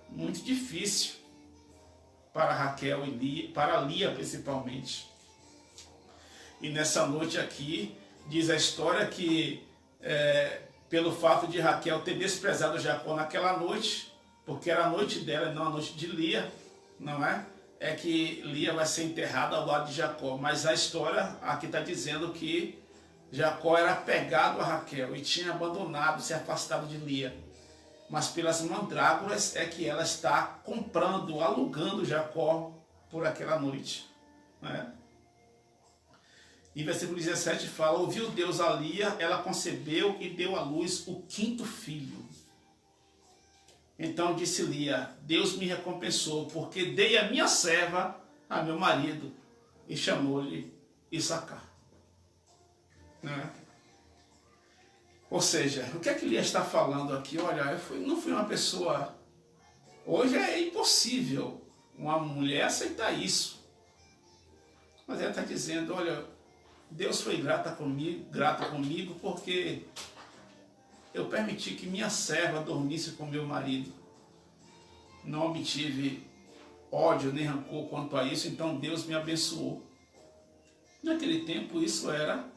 muito difícil para Raquel e Lia, para Lia principalmente. E nessa noite aqui, diz a história que pelo fato de Raquel ter desprezado Jacó naquela noite, porque era a noite dela e não a noite de Lia, não é? É que Lia vai ser enterrada ao lado de Jacó. Mas a história aqui está dizendo que Jacó era apegado a Raquel e tinha abandonado, se afastado de Lia. Mas pelas mandrágoras é que ela está comprando, alugando Jacó por aquela noite. Né? E versículo 17 fala: ouviu Deus a Lia, ela concebeu e deu à luz o 5º filho. Então disse Lia: Deus me recompensou, porque dei a minha serva a meu marido. E chamou-lhe Issacar. Né? Ou seja, o que é que Lia está falando aqui? Olha, não fui uma pessoa... Hoje é impossível uma mulher aceitar isso. Mas ela está dizendo: olha, Deus foi grato comigo porque eu permiti que minha serva dormisse com meu marido. Não obtive ódio nem rancor quanto a isso, então Deus me abençoou. Naquele tempo isso era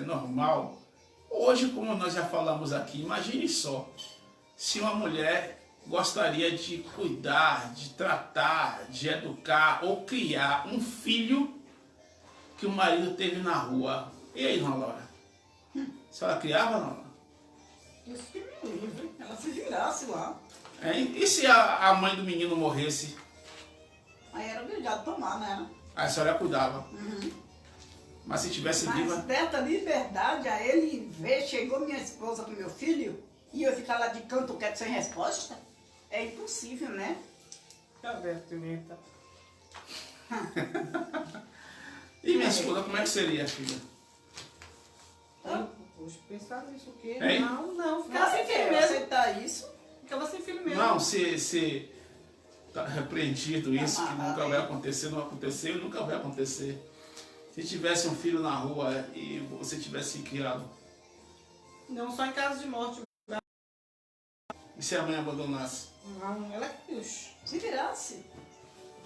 normal. Hoje, como nós já falamos aqui, imagine só, se uma mulher gostaria de cuidar, de tratar, de educar ou criar um filho que o marido teve na rua. E aí, dona Laura? Se ela criava, não? Isso que me livre. Ela se virasse lá. E se a mãe do menino morresse? Aí era obrigado a tomar, né? Aí a senhora cuidava. Uhum. Mas se tivesse Mas viva... dessa liberdade a ele ver, chegou minha esposa com meu filho, e eu ficar lá de canto quieto sem resposta, é impossível, né? Tá vendo, pimenta? E minha esposa, como é que seria, filha? Poxa, pensar nisso o quê? Hein? Não, ficava sem filho Quer mesmo. aceitar isso? Ficava sem filho mesmo. Não, se tá repreendido isso, que Amarrado nunca aí. vai acontecer, não aconteceu e nunca vai acontecer. Se tivesse um filho na rua e você tivesse criado, Não só em caso de morte. e se a mãe abandonasse? Não, ela que puxa. Se virasse.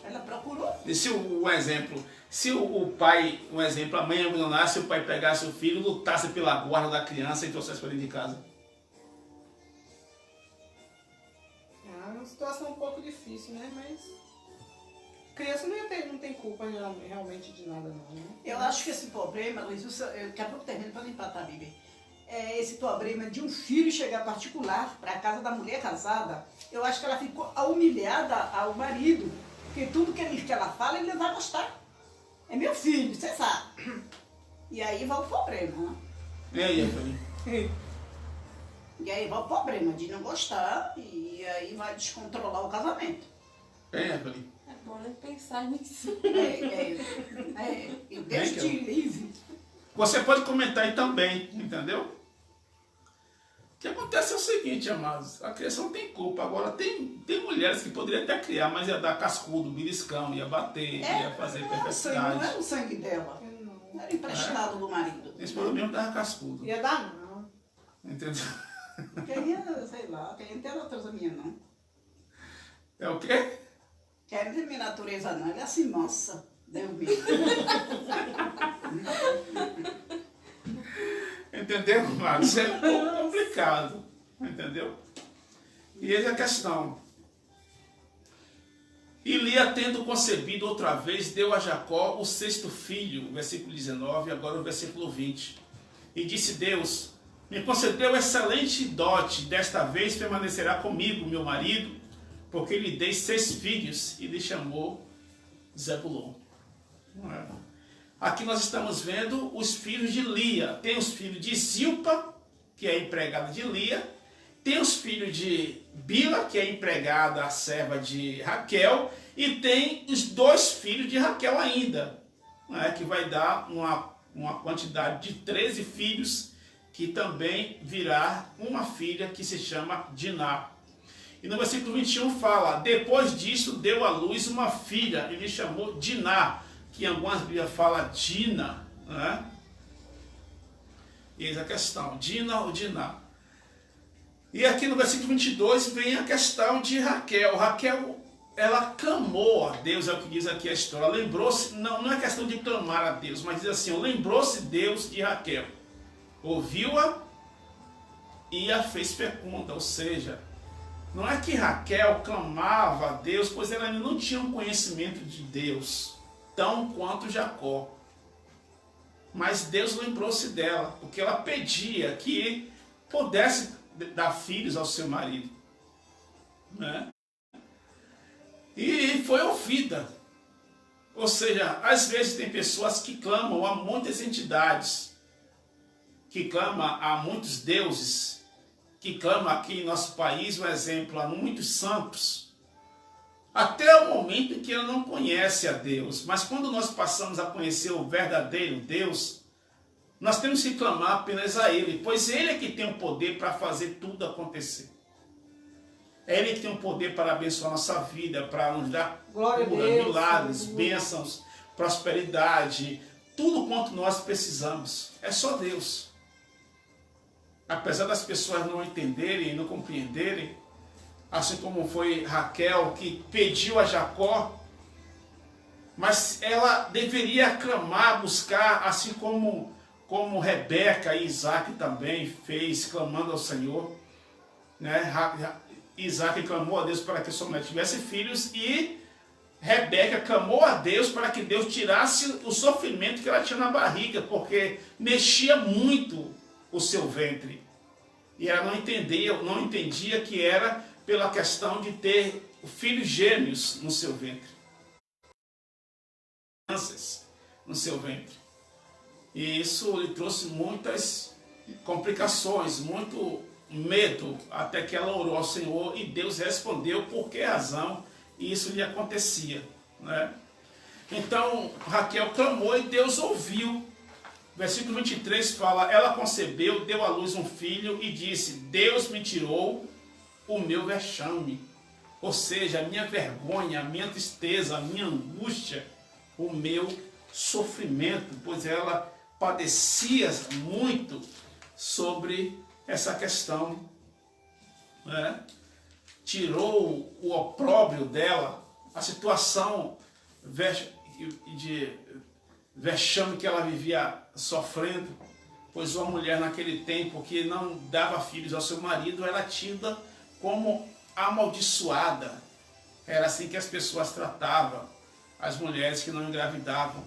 Ela procurou. E se o exemplo, se o pai, um exemplo, a mãe abandonasse, o pai pegasse o filho, lutasse pela guarda da criança e trouxesse para dentro de casa? É uma situação um pouco difícil, né? Mas criança não tem culpa realmente de nada, não. Né? Eu acho que esse problema, Luiz, eu quero pouco termino para limpar, tá, Bíblia? Esse problema de um filho chegar particular para a casa da mulher casada, eu acho que ela ficou humilhada ao marido, porque tudo que ela fala, ele não vai gostar. É meu filho, você sabe. E aí vai o problema, né? E aí, Antônio? E aí vai o problema de não gostar, e aí vai descontrolar o casamento. Antônio? É bom nem pensar nisso. E Deus te livre. Você pode comentar aí também, entendeu? O que acontece é o seguinte, amados, a criação não tem culpa. Agora, tem mulheres que poderiam até criar, mas ia dar cascudo, beliscão, ia bater, ia fazer Não perversidade. era o sangue dela. Não. Era emprestado do marido. Esse problema mesmo dava cascudo. Ia dar não. Entendeu? Queria, sei lá, queria ter natureza minha, não. É o quê? Quer ter minha natureza, não. Ele é assim, mansa. Deus me livre. Entendeu, Marcos? Isso é um pouco complicado. Entendeu? E eis a questão. E Lia, tendo concebido outra vez, deu a Jacó o sexto filho, versículo 19, agora o versículo 20. E disse Deus: me concedeu excelente dote, desta vez permanecerá comigo, meu marido, porque lhe dei 6 filhos, e lhe chamou Zebulon. Aqui nós estamos vendo os filhos de Lia. Tem os filhos de Zilpa, que é a empregada de Lia. Tem os filhos de Bila, que é a empregada, a serva de Raquel. E tem os 2 filhos de Raquel ainda, né, que vai dar uma quantidade de 13 filhos, que também virá uma filha que se chama Diná. E no versículo 21 fala: depois disso deu à luz uma filha, e lhe chamou Diná, que em algumas Bíblias fala Dina, né? E eis a questão, Dina ou Diná. E aqui no versículo 22 vem a questão de Raquel. Raquel, ela clamou a Deus, é o que diz aqui a história. Lembrou-se, não é questão de clamar a Deus, mas diz assim: lembrou-se Deus de Raquel, ouviu-a e a fez fecunda. Ou seja, não é que Raquel clamava a Deus, pois ela ainda não tinha um conhecimento de Deus, tão quanto Jacó. Mas Deus lembrou-se dela, porque ela pedia que pudesse dar filhos ao seu marido, né? E foi ouvida. Ou seja, às vezes tem pessoas que clamam a muitas entidades, que clamam a muitos deuses, que clamam aqui em nosso país, um exemplo, a muitos santos, até o momento em que ele não conhece a Deus. Mas quando nós passamos a conhecer o verdadeiro Deus, nós temos que clamar apenas a Ele, pois Ele é que tem o poder para fazer tudo acontecer. É Ele que tem o poder para abençoar a nossa vida, para nos dar cura, milagres, bênçãos, prosperidade, tudo quanto nós precisamos. É só Deus. Apesar das pessoas não entenderem e não compreenderem, assim como foi Raquel que pediu a Jacó, mas ela deveria clamar, buscar, assim como Rebeca e Isaac também fez, clamando ao Senhor, né? Isaac clamou a Deus para que sua mulher tivesse filhos, e Rebeca clamou a Deus para que Deus tirasse o sofrimento que ela tinha na barriga, porque mexia muito o seu ventre. E ela não entendia que era pela questão de ter filhos gêmeos no seu ventre. Crianças no seu ventre. E isso lhe trouxe muitas complicações, muito medo, até que ela orou ao Senhor e Deus respondeu por que razão isso lhe acontecia, né? Então Raquel clamou e Deus ouviu. Versículo 23 fala: ela concebeu, deu à luz um filho e disse: Deus me tirou o meu vexame, ou seja, a minha vergonha, a minha tristeza, a minha angústia, o meu sofrimento, pois ela padecia muito sobre essa questão, né? Tirou o opróbrio dela, a situação de vexame que ela vivia sofrendo, pois uma mulher naquele tempo que não dava filhos ao seu marido era tida como amaldiçoada. Era assim que as pessoas tratavam as mulheres que não engravidavam.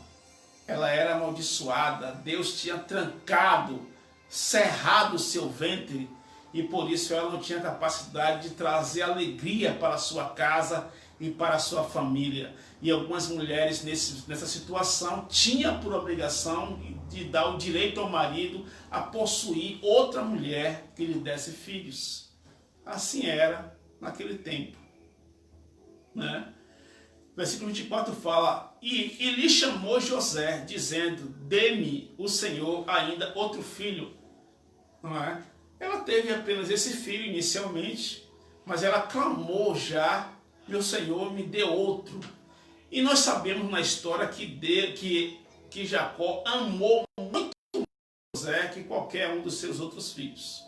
Ela era amaldiçoada. Deus tinha trancado, cerrado o seu ventre, e por isso ela não tinha capacidade de trazer alegria para a sua casa e para a sua família. E algumas mulheres nessa situação tinham por obrigação de dar o direito ao marido a possuir outra mulher que lhe desse filhos. Assim era naquele tempo, né? Versículo 24 fala: e lhe chamou José, dizendo: dê-me o Senhor ainda outro filho. Não é? Ela teve apenas esse filho inicialmente, mas ela clamou já: meu Senhor, me dê outro. E nós sabemos na história que Jacó amou muito José que qualquer um dos seus outros filhos.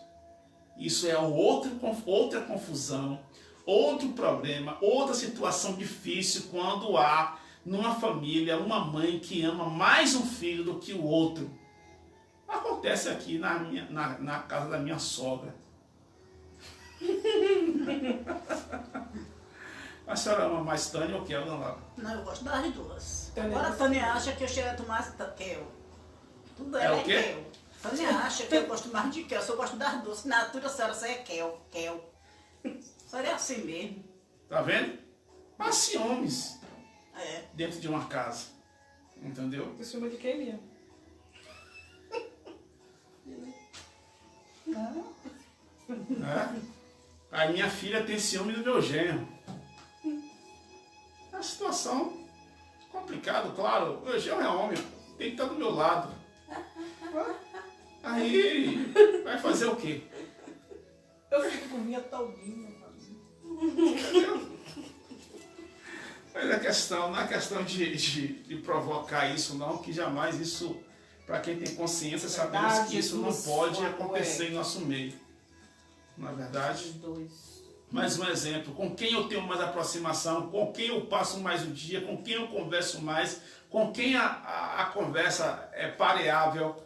Isso é outra confusão, outro problema, outra situação difícil quando há numa família uma mãe que ama mais um filho do que o outro. Acontece aqui na casa da minha sogra. A senhora ama mais Tânia ou Kel, dona Laura? Não, eu gosto das duas. Tânia, Agora a você- Tânia acha que eu chego mais Kel. Tudo É ela o quê? Kel. Tânia acha que eu gosto mais de Kel. Se eu gosto das duas, na altura a senhora só é Kel. A senhora é assim mesmo. Tá vendo? Há ciúmes É. dentro de uma casa. Entendeu? O ciúme de quem, Lia? Né? A minha filha tem ciúme do meu genro. É uma situação complicada, claro. O meu genro é homem, tem que estar do meu lado. Aí vai fazer o quê? Eu fico com minha todinha. Entendeu? Mas a questão, não é questão de provocar isso, não, que jamais isso, para quem tem consciência, sabemos Verdade, que isso não Jesus, pode amor, acontecer em nosso meio. Não é verdade? Os dois. Mais um exemplo, com quem eu tenho mais aproximação, com quem eu passo mais o dia, com quem eu converso mais, com quem a conversa é pareável.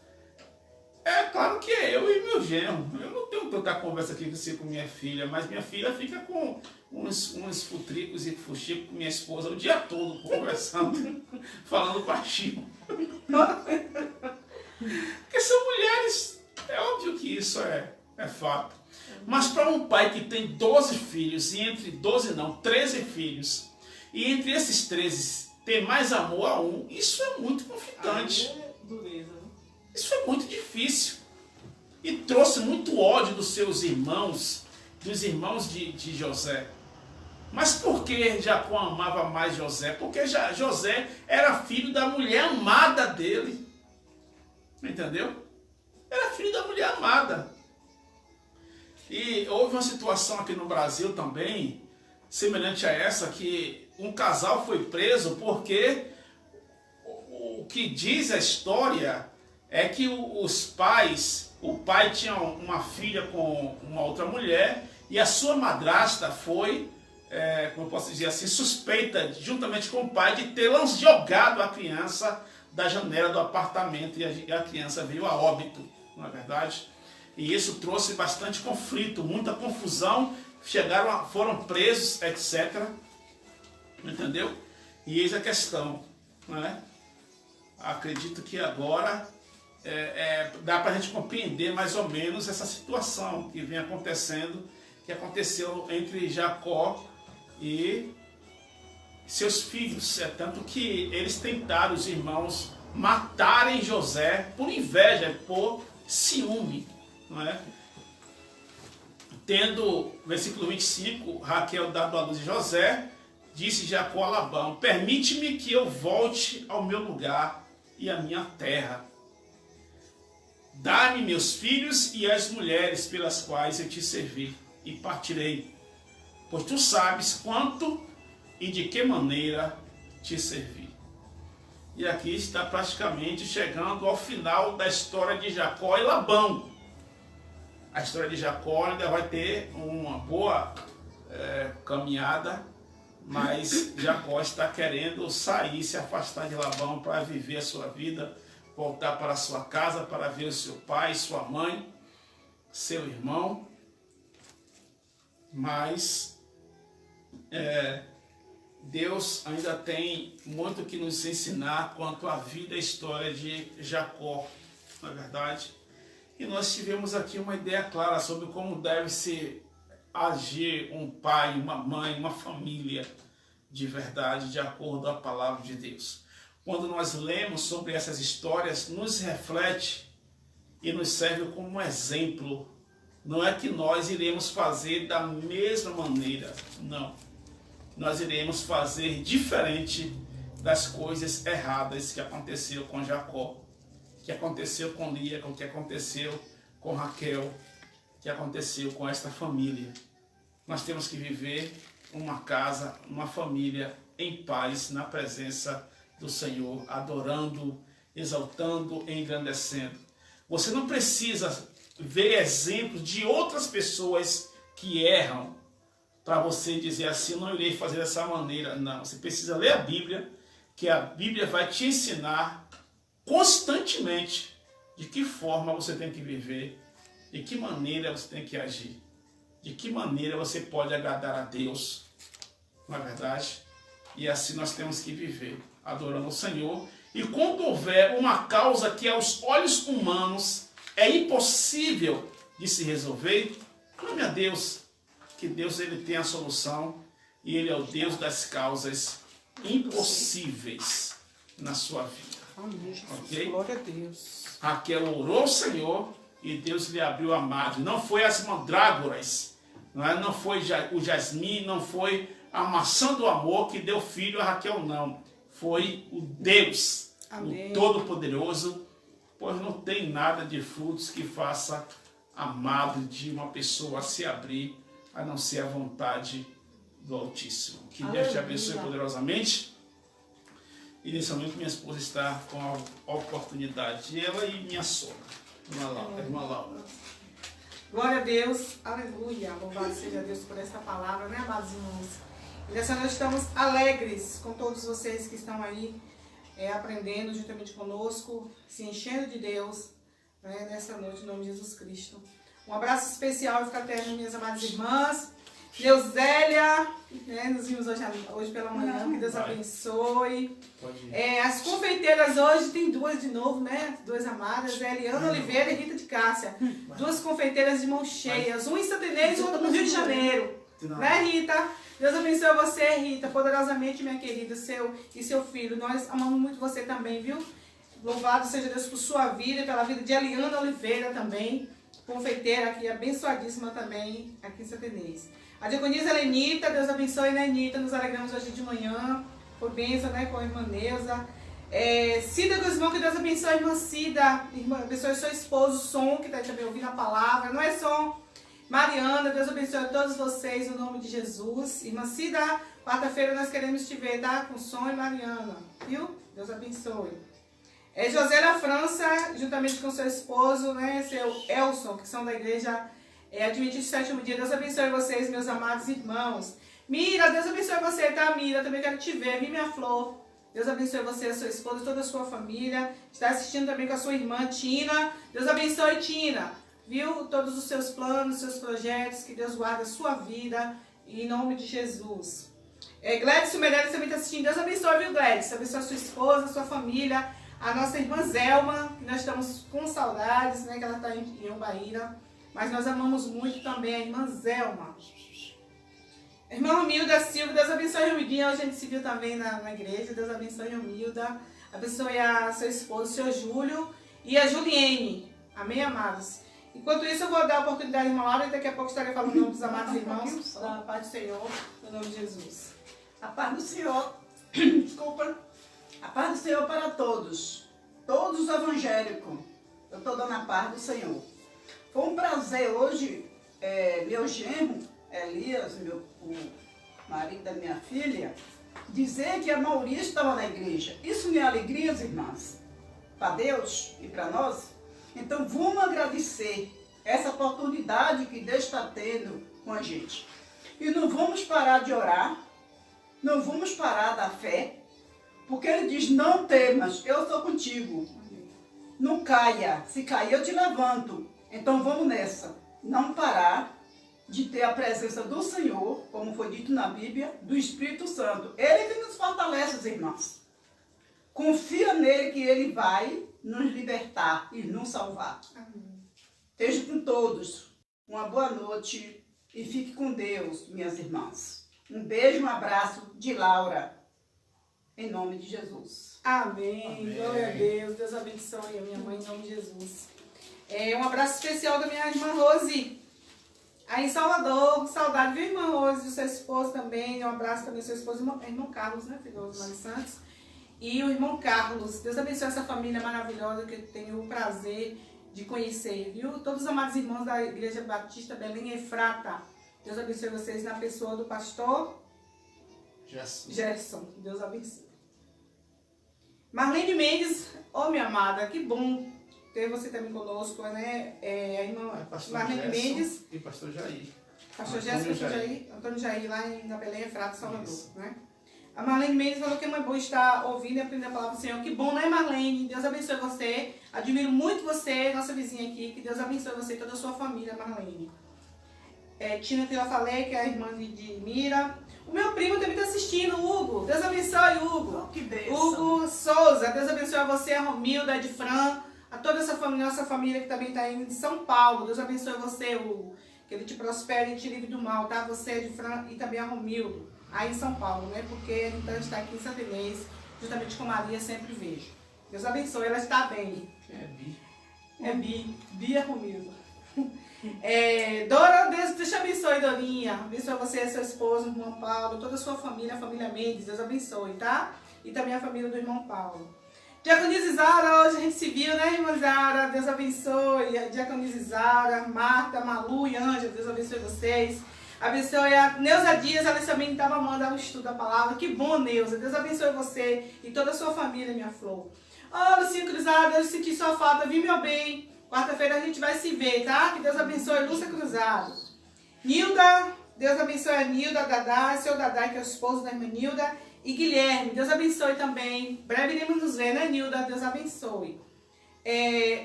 É claro que é eu e meu genro. Eu não tenho tanta conversa aqui com minha filha, mas minha filha fica com uns futricos e fuxicos com minha esposa o dia todo conversando, falando baixinho. Porque são mulheres, é óbvio que isso é fato. Mas para um pai que tem 12 filhos, e entre 12 não, 13 filhos, e entre esses 13 tem mais amor a um, isso é muito conflitante. Aí é dureza, né? Isso é muito difícil. E trouxe muito ódio dos seus irmãos, dos irmãos de José. Mas por que Jacó amava mais José? Porque José era filho da mulher amada dele. Entendeu? Era filho da mulher amada. E houve uma situação aqui no Brasil também, semelhante a essa, que um casal foi preso porque o que diz a história é que os pais, o pai tinha uma filha com uma outra mulher e a sua madrasta foi, como eu posso dizer assim, suspeita, juntamente com o pai, de ter jogado a criança da janela do apartamento e a criança veio a óbito, não é verdade? E isso trouxe bastante conflito, muita confusão, foram presos, etc. Entendeu? E eis a questão, não é? Acredito que agora dá para a gente compreender mais ou menos essa situação que vem acontecendo, que aconteceu entre Jacó e seus filhos. Tanto que eles tentaram, os irmãos, matarem José por inveja, por ciúme. Não é? Tendo, versículo 25, Raquel dado à luz de José, disse Jacó a Labão: permite-me que eu volte ao meu lugar e à minha terra. Dá-me meus filhos e as mulheres pelas quais eu te servi, e partirei, pois tu sabes quanto e de que maneira te servi. E aqui está praticamente chegando ao final da história de Jacó e Labão. A história de Jacó ainda vai ter uma boa caminhada, mas Jacó está querendo sair, se afastar de Labão para viver a sua vida, voltar para a sua casa, para ver o seu pai, sua mãe, seu irmão. Mas Deus ainda tem muito que nos ensinar quanto à vida e história de Jacó, não é verdade? E nós tivemos aqui uma ideia clara sobre como deve se agir um pai, uma mãe, uma família de verdade, de acordo com a palavra de Deus. Quando nós lemos sobre essas histórias, nos reflete e nos serve como um exemplo. Não é que nós iremos fazer da mesma maneira, não. Nós iremos fazer diferente das coisas erradas que aconteceu com Jacó, que aconteceu com Lia, com o que aconteceu com Raquel, que aconteceu com esta família. Nós temos que viver uma casa, uma família em paz, na presença do Senhor, adorando, exaltando, engrandecendo. Você não precisa ver exemplos de outras pessoas que erram para você dizer assim: não irei fazer dessa maneira. Não, você precisa ler a Bíblia, que a Bíblia vai te ensinar constantemente de que forma você tem que viver, de que maneira você tem que agir, de que maneira você pode agradar a Deus, não é verdade? E assim nós temos que viver, adorando o Senhor. E quando houver uma causa que aos olhos humanos é impossível de se resolver, clame a Deus, que Deus ele tem a solução e Ele é o Deus das causas impossíveis na sua vida. Amém, Jesus. Ok? Glória a Deus. Raquel orou ao Senhor e Deus lhe abriu a madre. Não foi as mandrágoras, não foi o jasmim, não foi a maçã do amor que deu filho a Raquel, não. Foi o Deus, Amém. o Todo-Poderoso, pois não tem nada de frutos que faça a madre de uma pessoa se abrir, a não ser a vontade do Altíssimo. Que Deus te abençoe poderosamente. Inicialmente minha esposa está com a oportunidade, ela e minha sogra, irmã Laura. Glória a Deus, aleluia. Louvado seja Deus por esta palavra, né, amados irmãos? E nessa noite estamos alegres com todos vocês que estão aí aprendendo juntamente conosco, se enchendo de Deus, né, nessa noite, em nome de Jesus Cristo. Um abraço especial e fraterno, minhas amadas irmãs. Neuzélia, né, nos vimos hoje pela manhã, que Deus abençoe. As confeiteiras hoje, tem duas de novo, né? Duas amadas, Eliana Oliveira e Rita de Cássia. Duas confeiteiras de mãos cheias, um em Santa Inês e outro no Rio de Janeiro. Né, Rita? Deus abençoe você, Rita, poderosamente, minha querida, seu e seu filho. Nós amamos muito você também, viu? Louvado seja Deus por sua vida e pela vida de Eliana Oliveira também, confeiteira aqui, abençoadíssima também, aqui em Santa Inês. A diaconisa Lenita, Deus abençoe, né, Lenita? Nos alegramos hoje de manhã. Foi bênção, né, com a irmã Neuza. Cida Guzmão, que Deus abençoe a irmã Cida. Irmã, abençoe seu esposo, Som, que está também ouvindo a palavra. Não é Som? Mariana, Deus abençoe a todos vocês, no nome de Jesus. Irmã Cida, quarta-feira nós queremos te ver, tá? Com Som e Mariana, viu? Deus abençoe. José da França, juntamente com seu esposo, né, seu Elson, que são da igreja Adventista do Sétimo Dia. Deus abençoe vocês, meus amados irmãos. Mira, Deus abençoe você, tá, Mira? Também quero te ver. Minha Flor, Deus abençoe você, a sua esposa, toda a sua família. Está assistindo também com a sua irmã, Tina. Deus abençoe, Tina. Viu? Todos os seus planos, seus projetos. Que Deus guarde a sua vida. Em nome de Jesus. Gladys Meirelles também está assistindo. Deus abençoe, viu, Gladys? Abençoe a sua esposa, a sua família. A nossa irmã Zelma, que nós estamos com saudades, né? Que ela está em Umbaíra. Mas nós amamos muito também a irmã Zelma. Irmã Humilda Silva, Deus abençoe a Humildinha. Hoje a gente se viu também na igreja. Deus abençoe a Humilda. Abençoe a seu esposo, seu Júlio. E a Juliene. Amém, amados? Enquanto isso, eu vou dar a oportunidade à irmã Laura. E daqui a pouco estarei falando o nome dos amados irmãos. Da paz do Senhor, no nome de Jesus. A paz do Senhor, desculpa. A paz do Senhor para todos. Todos os evangélicos. Eu estou dando a paz do Senhor. Foi um prazer hoje, meu genro, Elias, o marido da minha filha, dizer que a Maurícia estava na igreja. Isso me é alegria, irmãs, para Deus e para nós. Então vamos agradecer essa oportunidade que Deus está tendo com a gente. E não vamos parar de orar, não vamos parar da fé, porque Ele diz, não temas, eu estou contigo. Não caia, se cair eu te levanto. Então vamos nessa, não parar de ter a presença do Senhor, como foi dito na Bíblia, do Espírito Santo. Ele que nos fortalece, irmãos. Confia nele que ele vai nos libertar e nos salvar. Amém. Esteja com todos. Uma boa noite e fique com Deus, minhas irmãs. Um beijo, um abraço de Laura, em nome de Jesus. Amém. Amém. Glória a Deus. Deus abençoe a minha mãe em nome de Jesus. Um abraço especial da minha irmã Rose, aí em Salvador. Saudade, viu, irmã Rose? Do seu esposo também. Um abraço também do seu esposo, irmão Carlos, né? Filho do Mário Santos. E o irmão Carlos. Deus abençoe essa família maravilhosa que eu tenho o prazer de conhecer, viu? Todos os amados irmãos da Igreja Batista Belém Efrata. Deus abençoe vocês na pessoa do pastor Gerson. Deus abençoe. Marlene Mendes, minha amada, que bom ter você também conosco, né? A irmã Marlene Mendes e pastor Jair. Pastor Gerson, Antônio Jair, lá na Belém Efrata, Salvador, né? A Marlene Mendes falou que é muito bom estar ouvindo e aprendendo a palavra do Senhor. Que bom, né, Marlene? Deus abençoe você. Admiro muito você, nossa vizinha aqui. Que Deus abençoe você e toda a sua família, Marlene. Tina, que eu falei, que é a irmã de Mira. O meu primo também está assistindo, Hugo. Deus abençoe, Hugo. Oh, que bênção. Hugo Souza. Deus abençoe a você, a Romilda, a Edfran, a toda essa família, nossa família que também está indo de São Paulo. Deus abençoe você, Hugo. Que ele te prospere e te livre do mal, tá? Você, Edfran, e também a Romildo, aí em São Paulo, né? Porque a gente está aqui em Santa Inês, justamente com Maria, sempre vejo. Deus abençoe, ela está bem. É Bia Romildo. Dora, Deus te abençoe, Dorinha. Abençoe você, seu esposo, o irmão Paulo, toda a sua família, a família Mendes. Deus abençoe, tá? E também a família do irmão Paulo. Diaconisa Zara, hoje a gente se viu, né, irmã Zara? Deus abençoe. Diaconisa Zara, Marta, Malu e Ângela, Deus abençoe vocês. Abençoe a Neuza Dias, ela também estava amando o estudo da palavra. Que bom, Neuza. Deus abençoe você e toda a sua família, minha flor. Ô, Lucinha Cruzada, eu senti sua falta, vi meu bem. Quarta-feira a gente vai se ver, tá? Que Deus abençoe Lúcia Cruzado. Nilda, Deus abençoe a Nilda, Dadá, seu Dadá, que é o esposo da irmã Nilda. E Guilherme, Deus abençoe também. Breve iremos nos ver, né, Nilda? Deus abençoe.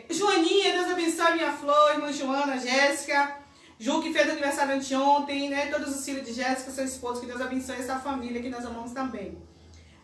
Joaninha, Deus abençoe minha flor, irmã Joana, Jéssica. Ju, que fez aniversário anteontem, né? Todos os filhos de Jéssica, seu esposo, que Deus abençoe essa família que nós amamos também.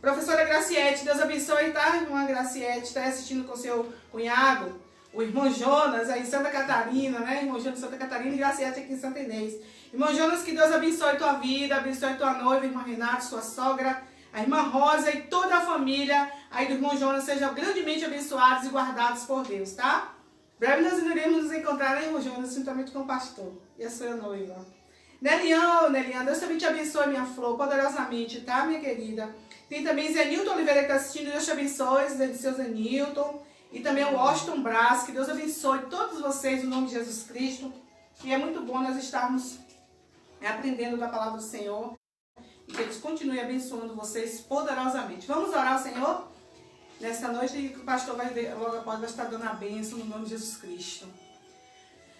Professora Graciete, Deus abençoe, tá? Irmã Graciete, está assistindo com seu cunhado. O irmão Jonas, aí em Santa Catarina, né? Irmão Jonas, Santa Catarina e Graciete aqui em Santa Inês. Irmão Jonas, que Deus abençoe tua vida, abençoe tua noiva, irmã Renata, sua sogra, a irmã Rosa e toda a família aí do irmão Jonas sejam grandemente abençoados e guardados por Deus, tá? Breve nós iremos nos encontrar, né, irmão Jonas, juntamente com o pastor e a sua noiva. Nelian, Deus também te abençoe, minha flor, poderosamente, tá, minha querida? Tem também Zé Nilton Oliveira que está assistindo, Deus te abençoe, seu Zé Nilton. E também o Washington Brás, que Deus abençoe todos vocês, no nome de Jesus Cristo. E é muito bom nós estarmos aprendendo da palavra do Senhor. E que Deus continue abençoando vocês poderosamente. Vamos orar ao Senhor? Nesta noite, que o pastor logo após vai estar dando a bênção no nome de Jesus Cristo.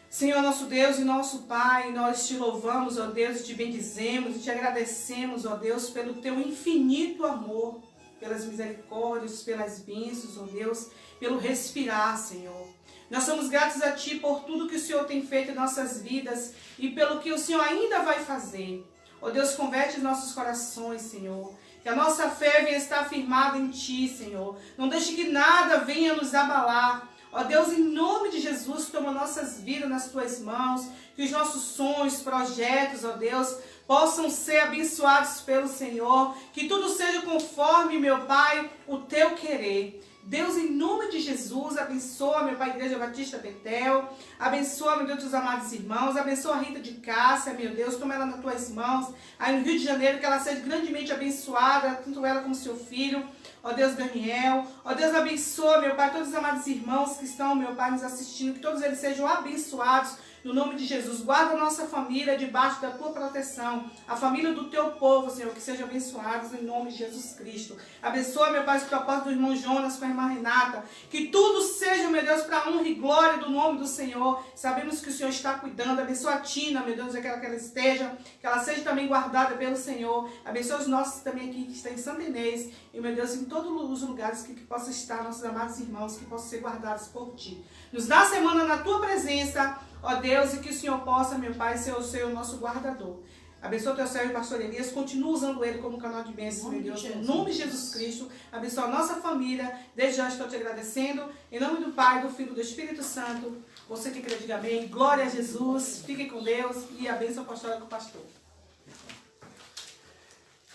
Senhor, nosso Deus e nosso Pai, nós te louvamos, ó Deus, e te bendizemos, e te agradecemos, ó Deus, pelo teu infinito amor, pelas misericórdias, pelas bênçãos, ó Deus, pelo respirar, Senhor. Nós somos gratos a Ti por tudo que o Senhor tem feito em nossas vidas e pelo que o Senhor ainda vai fazer. Ó Deus, converte os nossos corações, Senhor. Que a nossa fé venha estar firmada em Ti, Senhor. Não deixe que nada venha nos abalar. Ó Deus, em nome de Jesus, toma nossas vidas nas Tuas mãos. Que os nossos sonhos, projetos, ó Deus, possam ser abençoados pelo Senhor. Que tudo seja conforme, meu Pai, o Teu querer. Deus, em nome de Jesus, abençoa, meu Pai, Igreja Batista Betel, abençoa, meu Deus, os amados irmãos, abençoa a Rita de Cássia, meu Deus, toma ela nas tuas mãos, aí no Rio de Janeiro, que ela seja grandemente abençoada, tanto ela como seu filho, ó Deus, Daniel, ó Deus, abençoa, meu Pai, todos os amados irmãos que estão, meu Pai, nos assistindo, que todos eles sejam abençoados, no nome de Jesus. Guarda a nossa família debaixo da Tua proteção. A família do Teu povo, Senhor, que sejam abençoados em nome de Jesus Cristo. Abençoa, meu Pai, os propósitos do irmão Jonas com a irmã Renata. Que tudo seja, meu Deus, para a honra e glória do nome do Senhor. Sabemos que o Senhor está cuidando. Abençoa a Tina, meu Deus, aquela que ela esteja. Que ela seja também guardada pelo Senhor. Abençoa os nossos também aqui que estão em Santa Inês. E, meu Deus, em todos os lugares que possam estar, nossos amados irmãos, que possam ser guardados por Ti. Nos dá a semana na Tua presença, ó Deus, e que o Senhor possa, meu Pai, ser o nosso guardador. Abençoa o Teu servo e pastor Elias, continua usando ele como canal de bênçãos, meu Deus, em nome de Jesus Cristo. Abençoa a nossa família, desde já estou te agradecendo, em nome do Pai, do Filho e do Espírito Santo. Você que crê, diga amém. Glória a Jesus, fiquem com Deus e a bênção apostólica do pastor.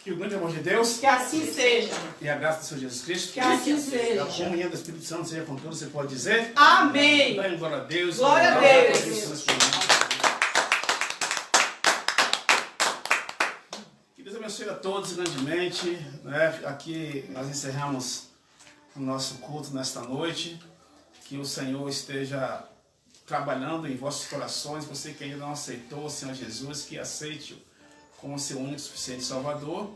Que o grande amor de Deus, Que assim seja. E a graça do Senhor Jesus Cristo, Que assim e a seja. comunhão do Espírito Santo seja com todos, você pode dizer? Amém. Dá glória a Deus. Glória a Deus. Que Deus abençoe a todos grandemente. Né? Aqui nós encerramos o nosso culto nesta noite. Que o Senhor esteja trabalhando em vossos corações. Você que ainda não aceitou o Senhor Jesus, que aceite-o como seu único e suficiente Salvador.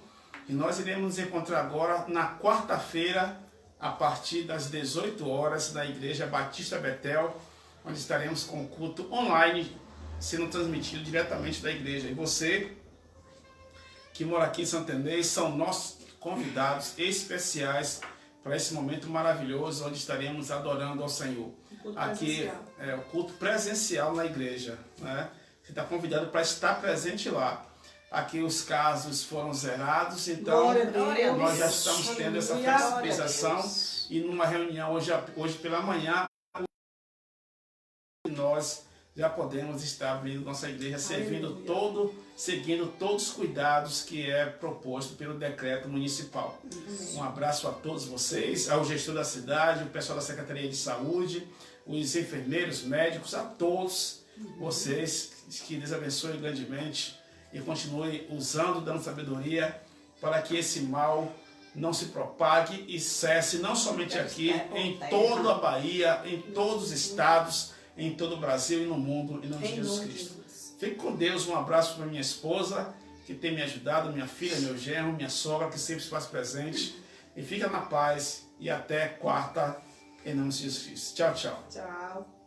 E nós iremos nos encontrar agora na quarta-feira, a partir das 18 horas, na Igreja Batista Betel, onde estaremos com o culto online, sendo transmitido diretamente da igreja. E você, que mora aqui em Santa Inês, convidados especiais para esse momento maravilhoso onde estaremos adorando ao Senhor. Aqui é o culto presencial na igreja, né? Você está convidado para estar presente lá. Aqui os casos foram zerados, então nós já estamos tendo essa flexibilização e numa reunião hoje pela manhã nós já podemos estar abrindo nossa igreja, seguindo todos os cuidados que é proposto pelo decreto municipal. Um abraço a todos vocês, ao gestor da cidade, o pessoal da Secretaria de Saúde, os enfermeiros, médicos, a todos vocês, que Deus abençoe grandemente e continue usando, dando sabedoria para que esse mal não se propague e cesse, não somente aqui, em toda a Bahia, em todos os estados, em todo o Brasil e no mundo, em nome de Jesus Cristo. Fique com Deus, um abraço para minha esposa, que tem me ajudado, minha filha, meu genro, minha sogra, que sempre se faz presente. E fica na paz e até quarta, em nome de Jesus Cristo. Tchau, tchau. Tchau.